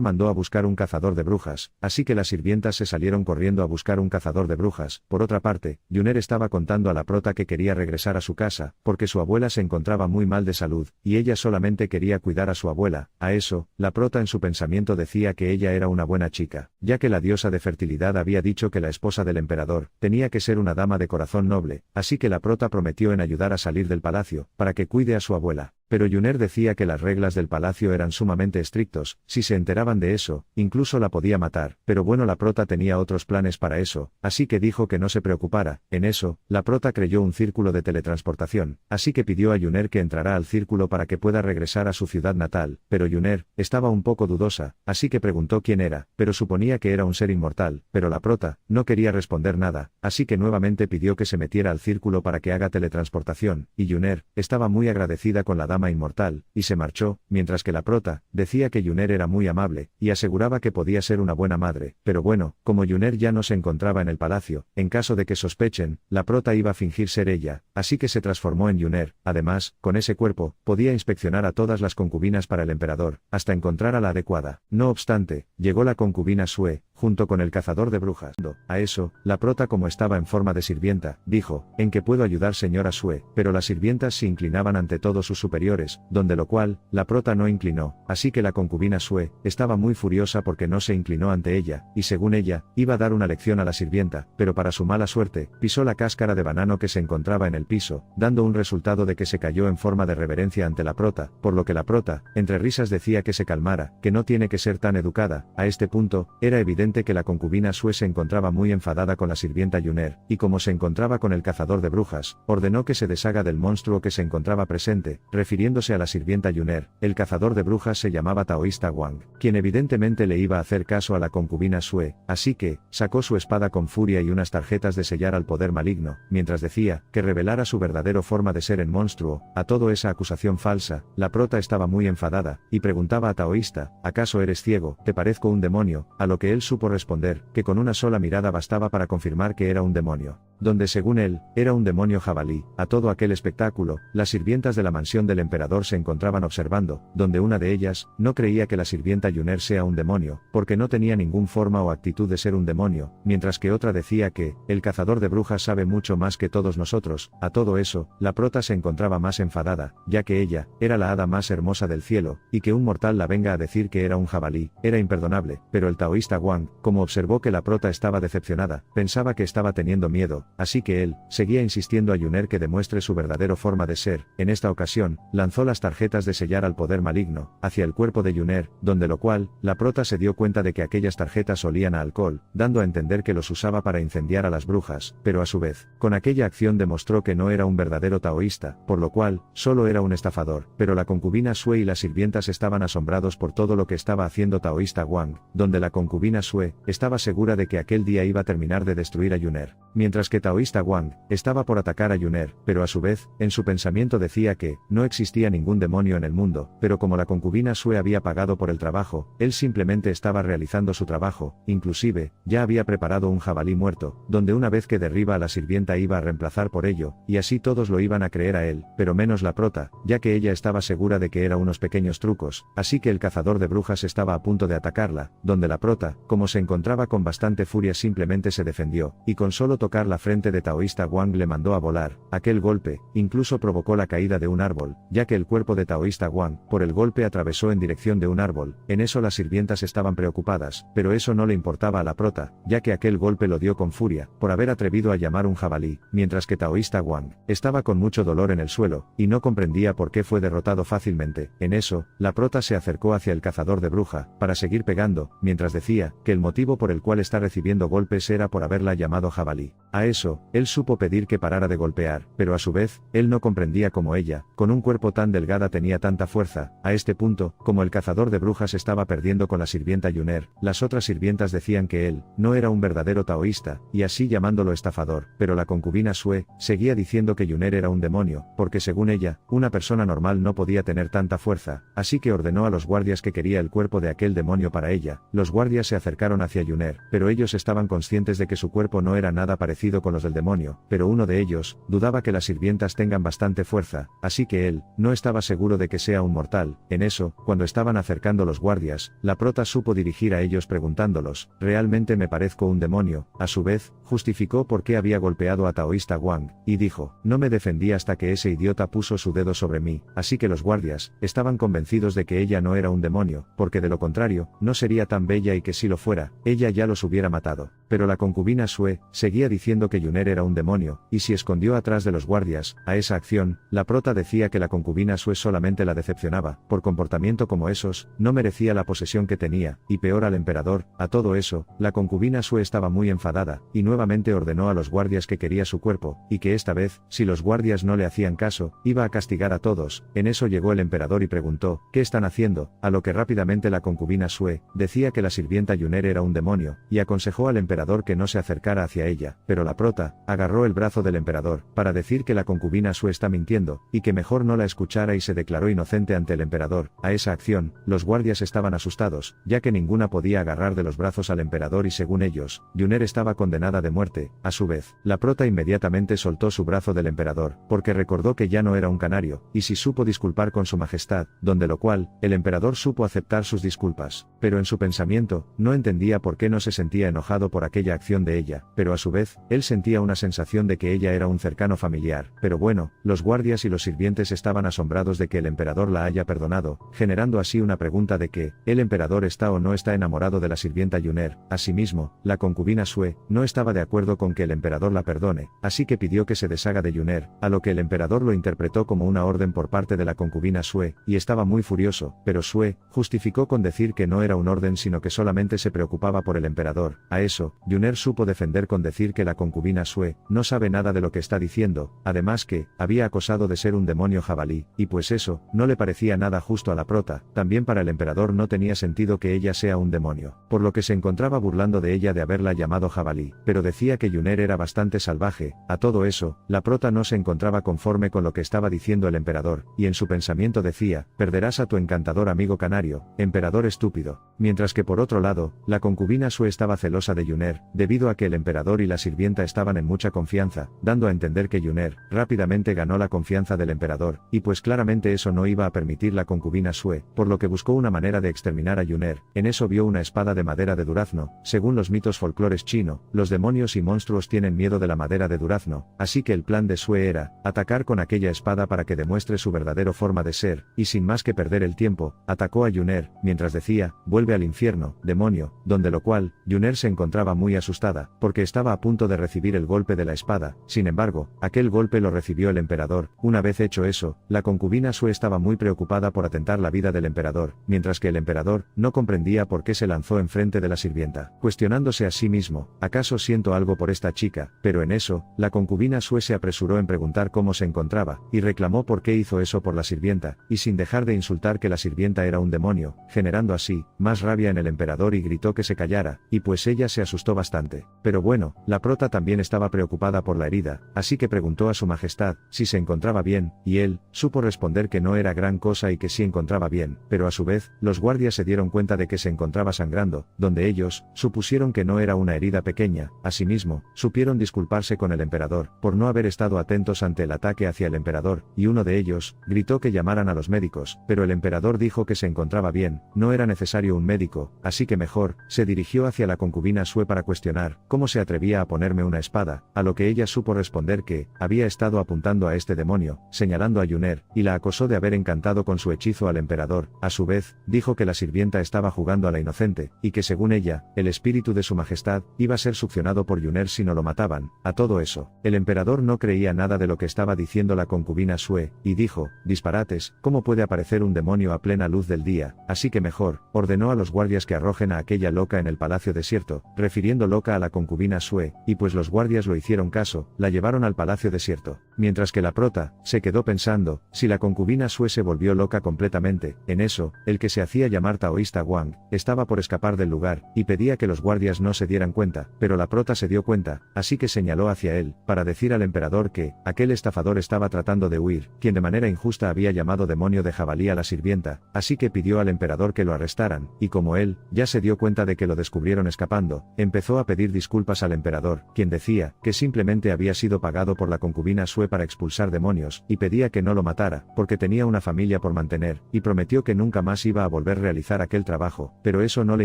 mandó a buscar un cazador de brujas, así que las sirvientas se salieron corriendo a buscar un cazador de brujas. Por otra parte, Yuner estaba contando a la prota que quería regresar a su casa, porque su abuela se encontraba muy mal de salud, y ella solamente quería cuidar a su abuela. A eso, la prota en su pensamiento decía que ella era una buena chica, ya que la diosa de fertilidad había dicho que la esposa del emperador tenía que ser una dama de corazón noble, así que la prota prometió en ayudar a salir del palacio, para que cuide a su abuela. Pero Yuner decía que las reglas del palacio eran sumamente estrictos, si se enteraban de eso, incluso la podía matar. Pero bueno, la prota tenía otros planes para eso, así que dijo que no se preocupara. En eso, la prota creyó un círculo de teletransportación, así que pidió a Yuner que entrara al círculo para que pueda regresar a su ciudad natal. Pero Yuner estaba un poco dudosa, así que preguntó quién era, pero suponía que era un ser inmortal. Pero la prota no quería responder nada, así que nuevamente pidió que se metiera al círculo para que haga teletransportación, y Yuner estaba muy agradecida con la dama inmortal, y se marchó, mientras que la prota decía que Yuner era muy amable, y aseguraba que podía ser una buena madre. Pero bueno, como Yuner ya no se encontraba en el palacio, en caso de que sospechen, la prota iba a fingir ser ella, así que se transformó en Yuner. Además, con ese cuerpo, podía inspeccionar a todas las concubinas para el emperador, hasta encontrar a la adecuada. No obstante, llegó la concubina Sue, junto con el cazador de brujas. A eso, la prota, como estaba en forma de sirvienta, dijo: ¿en qué puedo ayudar, señora Sue? Pero las sirvientas se inclinaban ante todos sus superiores, donde lo cual, la prota no inclinó, así que la concubina Sue estaba muy furiosa porque no se inclinó ante ella, y según ella, iba a dar una lección a la sirvienta, pero para su mala suerte, pisó la cáscara de banano que se encontraba en el piso, dando un resultado de que se cayó en forma de reverencia ante la prota, por lo que la prota, entre risas, decía que se calmara, que no tiene que ser tan educada. A este punto, era evidente que la concubina Sue se encontraba muy enfadada con la sirvienta Yuner, y como se encontraba con el cazador de brujas, ordenó que se deshaga del monstruo que se encontraba presente, refiriéndose a la sirvienta Yuner. El cazador de brujas se llamaba Taoísta Wang, quien evidentemente le iba a hacer caso a la concubina Sue, así que sacó su espada con furia y unas tarjetas de sellar al poder maligno, mientras decía que revelara su verdadero forma de ser en monstruo. A toda esa acusación falsa, la prota estaba muy enfadada, y preguntaba a Taoísta: ¿acaso eres ciego? ¿Te parezco un demonio? A lo que él supo responder que con una sola mirada bastaba para confirmar que era un demonio, donde según él, era un demonio jabalí. A todo aquel espectáculo, las sirvientas de la mansión del emperador se encontraban observando, donde una de ellas no creía que la sirvienta Yuner sea un demonio, porque no tenía ningún forma o actitud de ser un demonio, mientras que otra decía que el cazador de brujas sabe mucho más que todos nosotros. A todo eso, la prota se encontraba más enfadada, ya que ella era la hada más hermosa del cielo, y que un mortal la venga a decir que era un jabalí, era imperdonable. Pero el taoísta Wang, como observó que la prota estaba decepcionada, pensaba que estaba teniendo miedo, así que él seguía insistiendo a Yuner que demuestre su verdadera forma de ser. En esta ocasión, lanzó las tarjetas de sellar al poder maligno hacia el cuerpo de Yuner, donde lo cual, la prota se dio cuenta de que aquellas tarjetas olían a alcohol, dando a entender que los usaba para incendiar a las brujas, pero a su vez, con aquella acción demostró que no era un verdadero taoísta, por lo cual, solo era un estafador. Pero la concubina Sue y las sirvientas estaban asombrados por todo lo que estaba haciendo Taoísta Wang, donde la concubina Sue estaba segura de que aquel día iba a terminar de destruir a Yuner. mientras que Taoísta Wang estaba por atacar a Yuner, pero a su vez, en su pensamiento decía que no existía ningún demonio en el mundo, pero como la concubina Sue había pagado por el trabajo, él simplemente estaba realizando su trabajo, inclusive, ya había preparado un jabalí muerto, donde una vez que derriba a la sirvienta iba a reemplazar por ello, y así todos lo iban a creer a él, pero menos la prota, ya que ella estaba segura de que eran unos pequeños trucos, así que el cazador de brujas estaba a punto de atacarla, donde la prota, como se encontraba con bastante furia simplemente se defendió, y con solo tocar la frente de Taoísta Wang le mandó a volar. Aquel golpe, incluso provocó la caída de un árbol, ya que el cuerpo de Taoísta Wang, por el golpe atravesó en dirección de un árbol. En eso las sirvientas estaban preocupadas, pero eso no le importaba a la prota, ya que aquel golpe lo dio con furia, por haber atrevido a llamar un jabalí, mientras que Taoísta Wang estaba con mucho dolor en el suelo, y no comprendía por qué fue derrotado fácilmente. En eso, la prota se acercó hacia el cazador de bruja, para seguir pegando, mientras decía que el motivo por el cual está recibiendo golpes era por haberla llamado jabalí. A eso, él supo pedir que parara de golpear, pero a su vez, él no comprendía cómo ella, con un cuerpo tan delgada tenía tanta fuerza. A este punto, como el cazador de brujas estaba perdiendo con la sirvienta Yuner, las otras sirvientas decían que él no era un verdadero taoísta, y así llamándolo estafador, pero la concubina Sue seguía diciendo que Yuner era un demonio, porque según ella, una persona normal no podía tener tanta fuerza, así que ordenó a los guardias que quería el cuerpo de aquel demonio para ella. Los guardias se acercaron hacia Yuner, pero ellos estaban conscientes de que su cuerpo no era nada parecido con los del demonio, pero uno de ellos dudaba que las sirvientas tengan bastante fuerza, así que él no estaba seguro de que sea un mortal. En eso, cuando estaban acercando los guardias, la prota supo dirigir a ellos preguntándolos, ¿realmente me parezco un demonio? A su vez, justificó por qué había golpeado a Taoísta Wang, y dijo, no me defendí hasta que ese idiota puso su dedo sobre mí, así que los guardias estaban convencidos de que ella no era un demonio, porque de lo contrario, no sería tan bella y que si lo fuera, ella ya los hubiera matado. Pero la concubina Sue seguía diciendo que Yuner era un demonio, y se escondió atrás de los guardias. A esa acción, la prota decía que la concubina Sue solamente la decepcionaba, por comportamiento como esos, no merecía la posesión que tenía, y peor al emperador. A todo eso, la concubina Sue estaba muy enfadada, y nuevamente ordenó a los guardias que quería su cuerpo, y que esta vez, si los guardias no le hacían caso, iba a castigar a todos. En eso llegó el emperador y preguntó, ¿qué están haciendo? A lo que rápidamente la concubina Sue decía que la sirvienta Yuner era un demonio, y aconsejó al emperador que no se acercara hacia ella, pero la prota agarró el brazo del emperador, para decir que la concubina Sue está mintiendo, y que mejor no la escuchara y se declaró inocente ante el emperador. A esa acción, los guardias estaban asustados, ya que ninguna podía agarrar de los brazos al emperador y según ellos, Yuner estaba condenada de muerte. A su vez, la prota inmediatamente soltó su brazo del emperador, porque recordó que ya no era un canario, y sí supo disculpar con su majestad, donde lo cual, el emperador supo aceptar sus disculpas, pero en su pensamiento, no entendía por qué no se sentía enojado por aquella acción de ella, pero a su vez, él sentía una sensación de que ella era un cercano familiar. Pero bueno, los guardias y los sirvientes estaban asombrados de que el emperador la haya perdonado, generando así una pregunta de que, ¿el emperador está o no está enamorado de la sirvienta Yuner? Asimismo, la concubina Sue no estaba de acuerdo con que el emperador la perdone, así que pidió que se deshaga de Yuner, a lo que el emperador lo interpretó como una orden por parte de la concubina Sue, y estaba muy furioso, pero Sue justificó con decir que no era un orden sino que solamente se preocupaba por el emperador. A eso, Yuner supo defender con decir que la concubina Sue no sabe nada de lo que está diciendo, además que había acosado de ser un demonio jabalí, y pues eso no le parecía nada justo a la prota. También para el emperador no tenía sentido que ella sea un demonio, por lo que se encontraba burlando de ella de haberla llamado jabalí, pero decía que Yuner era bastante salvaje. A todo eso, la prota no se encontraba conforme con lo que estaba diciendo el emperador, y en su pensamiento decía, perderás a tu encantador amigo canario, emperador estúpido. Mientras que por otro lado, la concubina Sue estaba celosa de Yuner, debido a que el emperador y la sirvienta estaban en mucha confianza, dando a entender que Yuner rápidamente ganó la confianza del emperador, y pues claramente eso no iba a permitir la concubina Sue, por lo que buscó una manera de exterminar a Yuner. En eso vio una espada de madera de durazno. Según los mitos folclores chino, los demonios y monstruos tienen miedo de la madera de durazno, así que el plan de Sue era atacar con aquella espada para que demuestre su verdadera forma de ser, y sin más que perder el tiempo, atacó a Yuner, mientras decía, vuelve al infierno, demonio, donde lo cual, Yuner se encontraba muy asustada, porque estaba a punto de recibir el golpe de la espada. Sin embargo, aquel golpe lo recibió el emperador. Una vez hecho eso, la concubina Sue estaba muy preocupada por atentar la vida del emperador, mientras que el emperador no comprendía por qué se lanzó enfrente de la sirvienta, cuestionándose a sí mismo, ¿acaso siento algo por esta chica? Pero en eso, la concubina Sue se apresuró en preguntar cómo se encontraba, y reclamó por qué hizo eso por la sirvienta, y sin dejar de insultar que la sirvienta era un demonio, generando así más rabia en el emperador y gritó que se callara, y pues ella se asustó asustó bastante. Pero bueno, la prota también estaba preocupada por la herida, así que preguntó a su majestad si se encontraba bien, y él supo responder que no era gran cosa y que sí encontraba bien, pero a su vez, los guardias se dieron cuenta de que se encontraba sangrando, donde ellos supusieron que no era una herida pequeña. Asimismo, supieron disculparse con el emperador por no haber estado atentos ante el ataque hacia el emperador, y uno de ellos gritó que llamaran a los médicos, pero el emperador dijo que se encontraba bien, no era necesario un médico, así que mejor se dirigió hacia la concubina Sue para cuestionar cómo se atrevía a ponerme una espada, a lo que ella supo responder que había estado apuntando a este demonio, señalando a Yuner, y la acosó de haber encantado con su hechizo al emperador. A su vez, dijo que la sirvienta estaba jugando a la inocente, y que según ella, el espíritu de su majestad iba a ser succionado por Yuner si no lo mataban. A todo eso, el emperador no creía nada de lo que estaba diciendo la concubina Sue, y dijo: disparates, ¿cómo puede aparecer un demonio a plena luz del día? Así que mejor, ordenó a los guardias que arrojen a aquella loca en el palacio desierto, refiriendo loca a la concubina Sue, y pues los guardias lo hicieron caso, la llevaron al palacio desierto. Mientras que la prota se quedó pensando si la concubina Sue se volvió loca completamente. En eso, el que se hacía llamar taoísta Wang estaba por escapar del lugar, y pedía que los guardias no se dieran cuenta, pero la prota se dio cuenta, así que señaló hacia él, para decir al emperador que aquel estafador estaba tratando de huir, quien de manera injusta había llamado demonio de jabalí a la sirvienta, así que pidió al emperador que lo arrestaran, y como él ya se dio cuenta de que lo descubrieron escapando, empezó a pedir disculpas al emperador, quien decía que simplemente había sido pagado por la concubina Sue para expulsar demonios, y pedía que no lo matara, porque tenía una familia por mantener, y prometió que nunca más iba a volver a realizar aquel trabajo, pero eso no le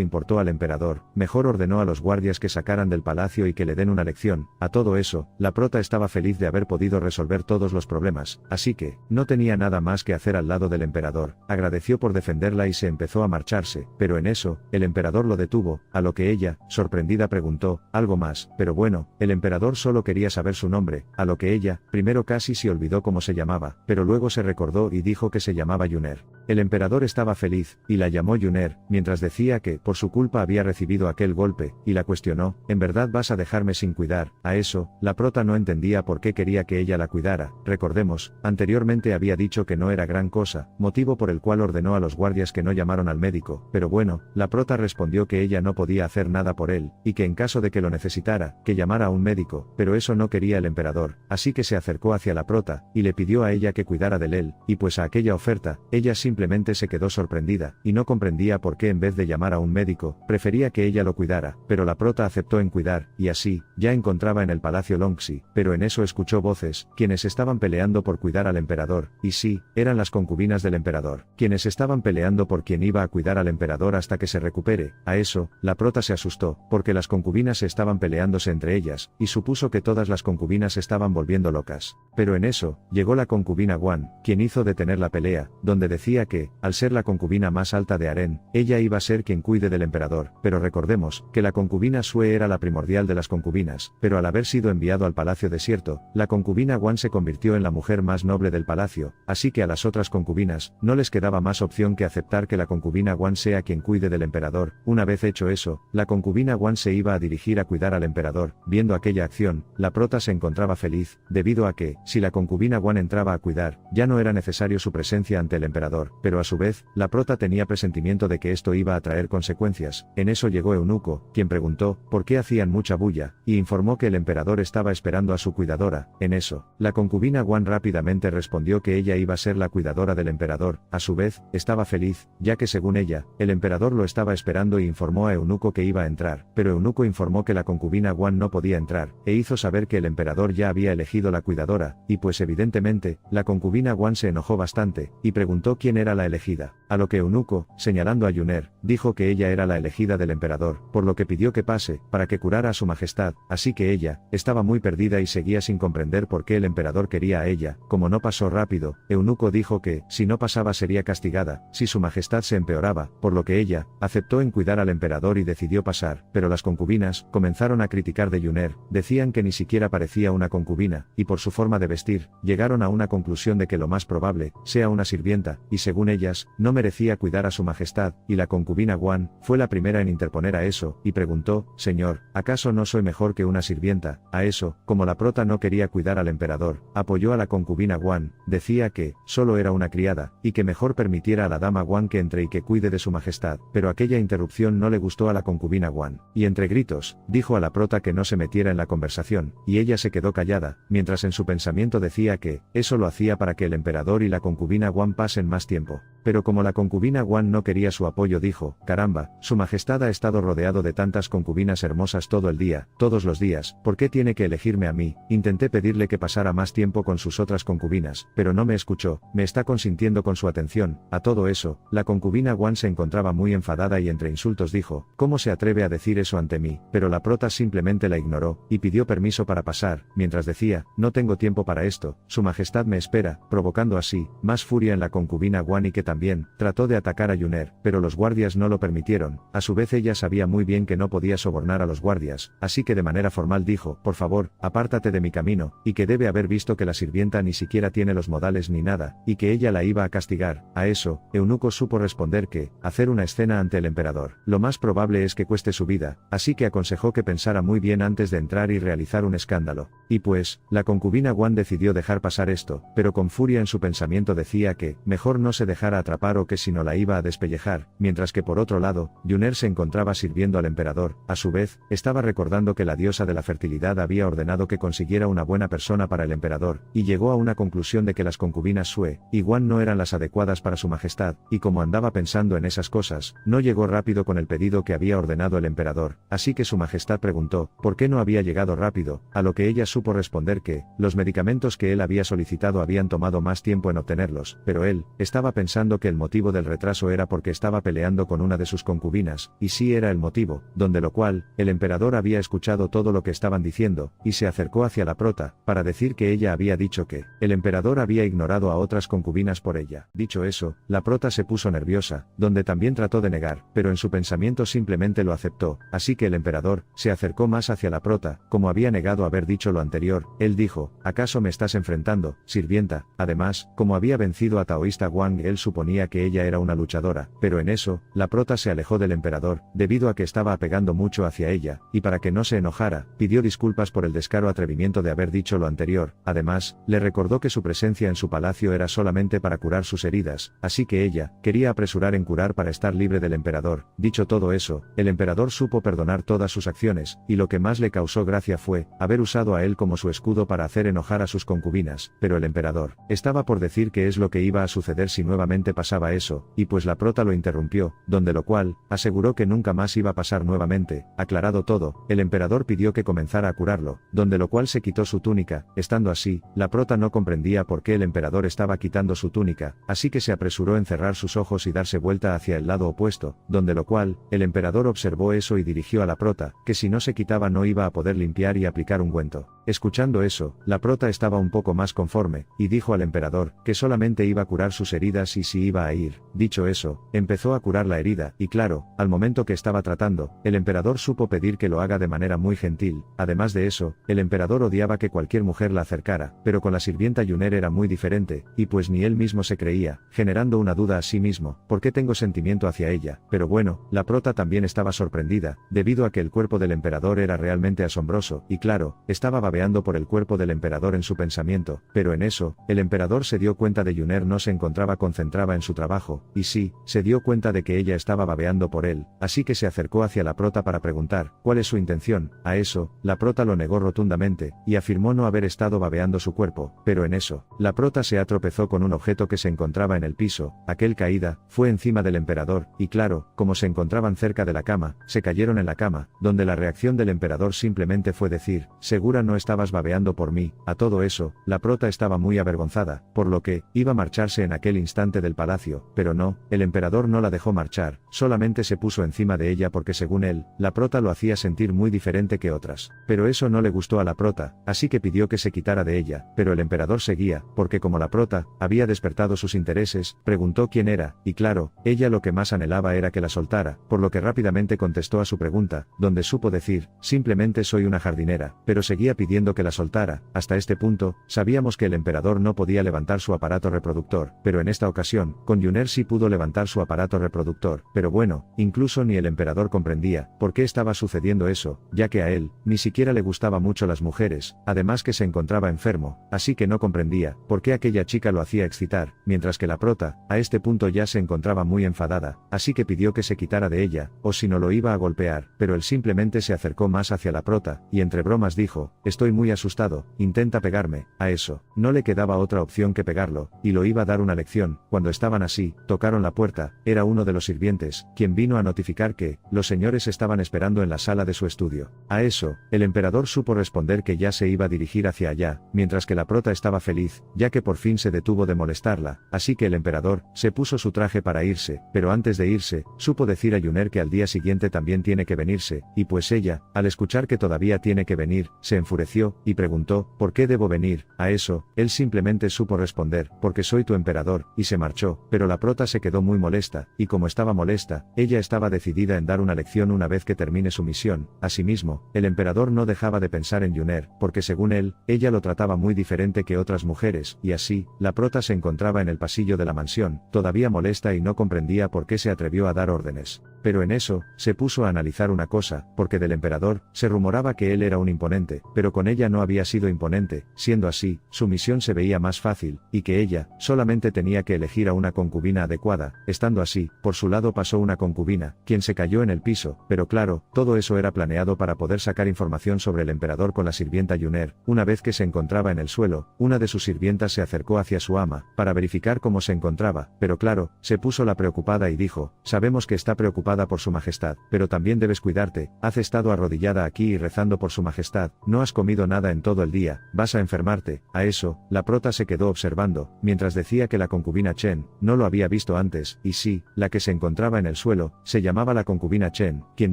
importó al emperador, mejor ordenó a los guardias que sacaran del palacio y que le den una lección. A todo eso, la prota estaba feliz de haber podido resolver todos los problemas, así que no tenía nada más que hacer al lado del emperador, agradeció por defenderla y se empezó a marcharse, pero en eso, el emperador lo detuvo, a lo que ella, sorprendida, preguntó algo más, pero bueno, el emperador solo quería saber su nombre, a lo que ella, primero casi se olvidó cómo se llamaba, pero luego se recordó y dijo que se llamaba Yuner. El emperador estaba feliz, y la llamó Yuner, mientras decía que, por su culpa había recibido aquel golpe, y la cuestionó: ¿en verdad vas a dejarme sin cuidar? A eso, la prota no entendía por qué quería que ella la cuidara. Recordemos, anteriormente había dicho que no era gran cosa, motivo por el cual ordenó a los guardias que no llamaron al médico, pero bueno, la prota respondió que ella no podía hacer nada por él, y que en caso de que lo necesitara, que llamara a un médico, pero eso no quería el emperador, así que se acercó hacia la prota, y le pidió a ella que cuidara de él, y pues a aquella oferta, ella simplemente se quedó sorprendida, y no comprendía por qué en vez de llamar a un médico, prefería que ella lo cuidara, pero la prota aceptó en cuidar, y así, ya encontraba en el palacio Longxi, pero en eso escuchó voces, quienes estaban peleando por cuidar al emperador, y sí, eran las concubinas del emperador, quienes estaban peleando por quien iba a cuidar al emperador hasta que se recupere. A eso, la prota se asustó, porque las concubinas estaban peleándose entre ellas, y supuso que todas las concubinas estaban volviendo locas. Pero en eso, llegó la concubina Guan, quien hizo detener la pelea, donde decía que, al ser la concubina más alta de harén, ella iba a ser quien cuide del emperador, pero recordemos, que la concubina Sue era la primordial de las concubinas, pero al haber sido enviado al palacio desierto, la concubina Guan se convirtió en la mujer más noble del palacio, así que a las otras concubinas, no les quedaba más opción que aceptar que la concubina Guan sea quien cuide del emperador. Una vez hecho eso, la concubina Guan se iba a dirigir a cuidar al emperador. Viendo aquella acción, la prota se encontraba feliz, debido a que, si la concubina Guan entraba a cuidar, ya no era necesario su presencia ante el emperador, pero a su vez, la prota tenía presentimiento de que esto iba a traer consecuencias. En eso llegó Eunuco, quien preguntó por qué hacían mucha bulla, y informó que el emperador estaba esperando a su cuidadora. En eso, la concubina Guan rápidamente respondió que ella iba a ser la cuidadora del emperador. A su vez, estaba feliz, ya que según ella, el emperador lo estaba esperando y informó a Eunuco que iba a entrar, pero Eunuco informó que la concubina Guan no podía entrar, e hizo saber que el emperador ya había elegido la cuidadora, y pues evidentemente, la concubina Guan se enojó bastante, y preguntó quién era la elegida, a lo que Eunuco, señalando a Yuner, dijo que ella era la elegida del emperador, por lo que pidió que pase, para que curara a su majestad, así que ella, estaba muy perdida y seguía sin comprender por qué el emperador quería a ella. Como no pasó rápido, Eunuco dijo que, si no pasaba sería castigada, si su majestad se empeoraba, por lo que ella, aceptó en cuidar al emperador y decidió pasar, pero las concubinas, comenzaron a criticar de Yuner, decían que ni siquiera parecía una concubina, y por su forma de vestir, llegaron a una conclusión de que lo más probable, sea una sirvienta, y según ellas, no merecía cuidar a su majestad, y la concubina Guan, fue la primera en interponer a eso, y preguntó: señor, ¿acaso no soy mejor que una sirvienta? A eso, como la prota no quería cuidar al emperador, apoyó a la concubina Guan, decía que, solo era una criada, y que mejor permitiera a la dama Guan que entre y que cuide de su majestad, pero aquella interrupción no le gustó a la concubina Guan, y Entre gritos, dijo a la prota que no se metiera en la conversación, y ella se quedó callada, mientras en su pensamiento decía que, eso lo hacía para que el emperador y la concubina Guan pasen más tiempo. Pero como la concubina Guan no quería su apoyo dijo, caramba, su majestad ha estado rodeado de tantas concubinas hermosas todo el día, todos los días, ¿por qué tiene que elegirme a mí? Intenté pedirle que pasara más tiempo con sus otras concubinas, pero no me escuchó, me está consintiendo con su atención. A todo eso, la concubina Guan se encontraba muy enfadada y entre insultos dijo, ¿cómo se atreve a decir eso ante mí? Pero la prota simplemente la ignoró, y pidió permiso para pasar, mientras decía, no tengo tiempo para esto, su majestad me espera, provocando así, más furia en la concubina Guan y que también, trató de atacar a Yuner, pero los guardias no lo permitieron. A su vez ella sabía muy bien que no podía sobornar a los guardias, así que de manera formal dijo, por favor, apártate de mi camino, y que debe haber visto que la sirvienta ni siquiera tiene los modales ni nada, y que ella la iba a castigar. A eso, Eunuco supo responder que, hacer una escena ante el emperador, lo más probable es que cueste su vida, así que aconsejó que pensara muy bien antes de entrar y realizar un escándalo. Y pues, la concubina Guan decidió dejar pasar esto, pero con furia en su pensamiento decía que, mejor no se dejara atrapar o que si no la iba a despellejar, mientras que por otro lado, Yuner se encontraba sirviendo al emperador, a su vez, estaba recordando que la diosa de la fertilidad había ordenado que consiguiera una buena persona para el emperador, y llegó a una conclusión de que las concubinas Sue y Guan no eran las adecuadas para su majestad, y como andaba pensando en esas cosas, no llegó rápido con el pedido que había ordenado el emperador, así que su majestad preguntó, ¿por qué no había llegado rápido? A lo que ella supo responder que, los medicamentos que él había solicitado habían tomado más tiempo en obtenerlos, pero él, estaba pensando que el motivo del retraso era porque estaba peleando con una de sus concubinas, y sí era el motivo, donde lo cual, el emperador había escuchado todo lo que estaban diciendo, y se acercó hacia la prota, para decir que ella había dicho que, el emperador había ignorado a otras concubinas por ella. Dicho eso, la prota se puso nerviosa, donde también trató de negar, pero en su pensamiento simplemente lo aceptó, así que el emperador, se acercó más hacia la prota, como había negado haber dicho lo anterior, él dijo, ¿acaso me estás enfrentando, sirvienta? Además, como había vencido a Taoísta Wang él suponía que ella era una luchadora, pero en eso, la prota se alejó del emperador, debido a que estaba apegando mucho hacia ella, y para que no se enojara, pidió disculpas por el descaro atrevimiento de haber dicho lo anterior, además, le recordó que su presencia en su palacio era solamente para curar sus heridas, así que ella, quería apresurar en curar para estar libre del emperador. Dicho todo eso, el emperador supo perdonar todas sus acciones, y lo que más le causó gracia fue, haber usado a él como su escudo para hacer enojar a sus concubinas, pero el emperador, estaba por decir qué es lo que iba a suceder si nuevamente pasaba eso, y pues la prota lo interrumpió, donde lo cual, aseguró que nunca más iba a pasar nuevamente. Aclarado todo, el emperador pidió que comenzara a curarlo, donde lo cual se quitó su túnica, estando así, la prota no comprendía por qué el emperador estaba quitando su túnica, así que se apresuró en cerrar sus ojos y darse vuelta hacia el lado opuesto, donde lo cual, el emperador observó eso y dirigió a la prota, que si no se quitaba no iba a poder limpiar y aplicar ungüento. Escuchando eso, la prota estaba un poco más conforme, y dijo al emperador, que solamente iba a curar sus heridas y si iba a ir. Dicho eso, empezó a curar la herida, y claro, al momento que estaba tratando, el emperador supo pedir que lo haga de manera muy gentil. Además de eso, el emperador odiaba que cualquier mujer la acercara, pero con la sirvienta Yuner era muy diferente, y pues ni él mismo se creía, generando una duda a sí mismo, ¿por qué tengo sentimiento hacia ella? Pero bueno, la prota también estaba sorprendida, debido a que el cuerpo del emperador era realmente asombroso, y claro, estaba babeando por el cuerpo del emperador en su pensamiento, pero en eso, el emperador se dio cuenta de Yuner no se encontraba concentrada en su trabajo, y sí, se dio cuenta de que ella estaba babeando por él, así que se acercó hacia la prota para preguntar, ¿cuál es su intención? A eso, la prota lo negó rotundamente, y afirmó no haber estado babeando su cuerpo, pero en eso, la prota se tropezó con un objeto que se encontraba en el piso, aquel caída, fue encima del emperador, y claro, como se encontraban cerca de la cama, se cayeron en la cama, donde la reacción del emperador simplemente fue decir, ¿segura no estabas babeando por mí? A todo eso, la prota estaba muy avergonzada, por lo que, iba a marcharse en aquel instante del palacio, pero no, el emperador no la dejó marchar, solamente se puso encima de ella porque según él, la prota lo hacía sentir muy diferente que otras. Pero eso no le gustó a la prota, así que pidió que se quitara de ella, pero el emperador seguía, porque como la prota, había despertado sus intereses, preguntó quién era, y claro, ella lo que más anhelaba era que la soltara, por lo que rápidamente contestó a su pregunta, donde supo decir, simplemente soy una jardinera, pero seguía pidiendo que la soltara. Hasta este punto, sabíamos que el emperador no podía levantar su aparato reproductor, pero en esta ocasión, con Yuner sí pudo levantar su aparato reproductor, pero bueno, incluso ni el emperador comprendía por qué estaba sucediendo eso, ya que a él, ni siquiera le gustaba mucho las mujeres, además que se encontraba enfermo, así que no comprendía por qué aquella chica lo hacía excitar, mientras que la prota, a este punto ya se encontraba muy enfadada, así que pidió que se quitara de ella, o si no lo iba a golpear. pelear, pero él simplemente se acercó más hacia la prota, y entre bromas dijo, estoy muy asustado, intenta pegarme. A eso, no le quedaba otra opción que pegarlo, y lo iba a dar una lección. Cuando estaban así, tocaron la puerta, era uno de los sirvientes, quien vino a notificar que, los señores estaban esperando en la sala de su estudio. A eso, el emperador supo responder que ya se iba a dirigir hacia allá, mientras que la prota estaba feliz, ya que por fin se detuvo de molestarla, así que el emperador, se puso su traje para irse, pero antes de irse, supo decir a Yuner que al día siguiente también tiene que venirse, y pues ella, al escuchar que todavía tiene que venir, se enfureció, y preguntó, ¿por qué debo venir? A eso, él simplemente supo responder, porque soy tu emperador, y se marchó, pero la prota se quedó muy molesta, y como estaba molesta, ella estaba decidida en dar una lección una vez que termine su misión. Asimismo, el emperador no dejaba de pensar en Yuner, porque según él, ella lo trataba muy diferente que otras mujeres, y así, la prota se encontraba en el pasillo de la mansión, todavía molesta y no comprendía por qué se atrevió a dar órdenes. Pero en eso, se puso a analizar una cosa, porque del emperador, se rumoraba que él era un imponente, pero con ella no había sido imponente, siendo así, su misión se veía más fácil, y que ella, solamente tenía que elegir a una concubina adecuada. Estando así, por su lado pasó una concubina, quien se cayó en el piso, pero claro, todo eso era planeado para poder sacar información sobre el emperador con la sirvienta Yuner. Una vez que se encontraba en el suelo, una de sus sirvientas se acercó hacia su ama, para verificar cómo se encontraba, pero claro, se puso la preocupada y dijo, sabemos que está preocupada por su majestad, pero también debes cuidarte, has estado arrodillada aquí y rezando por su majestad, no has comido nada en todo el día, vas a enfermarte. A eso, la prota se quedó observando, mientras decía que la concubina Chen, no lo había visto antes, y sí, la que se encontraba en el suelo, se llamaba la concubina Chen, quien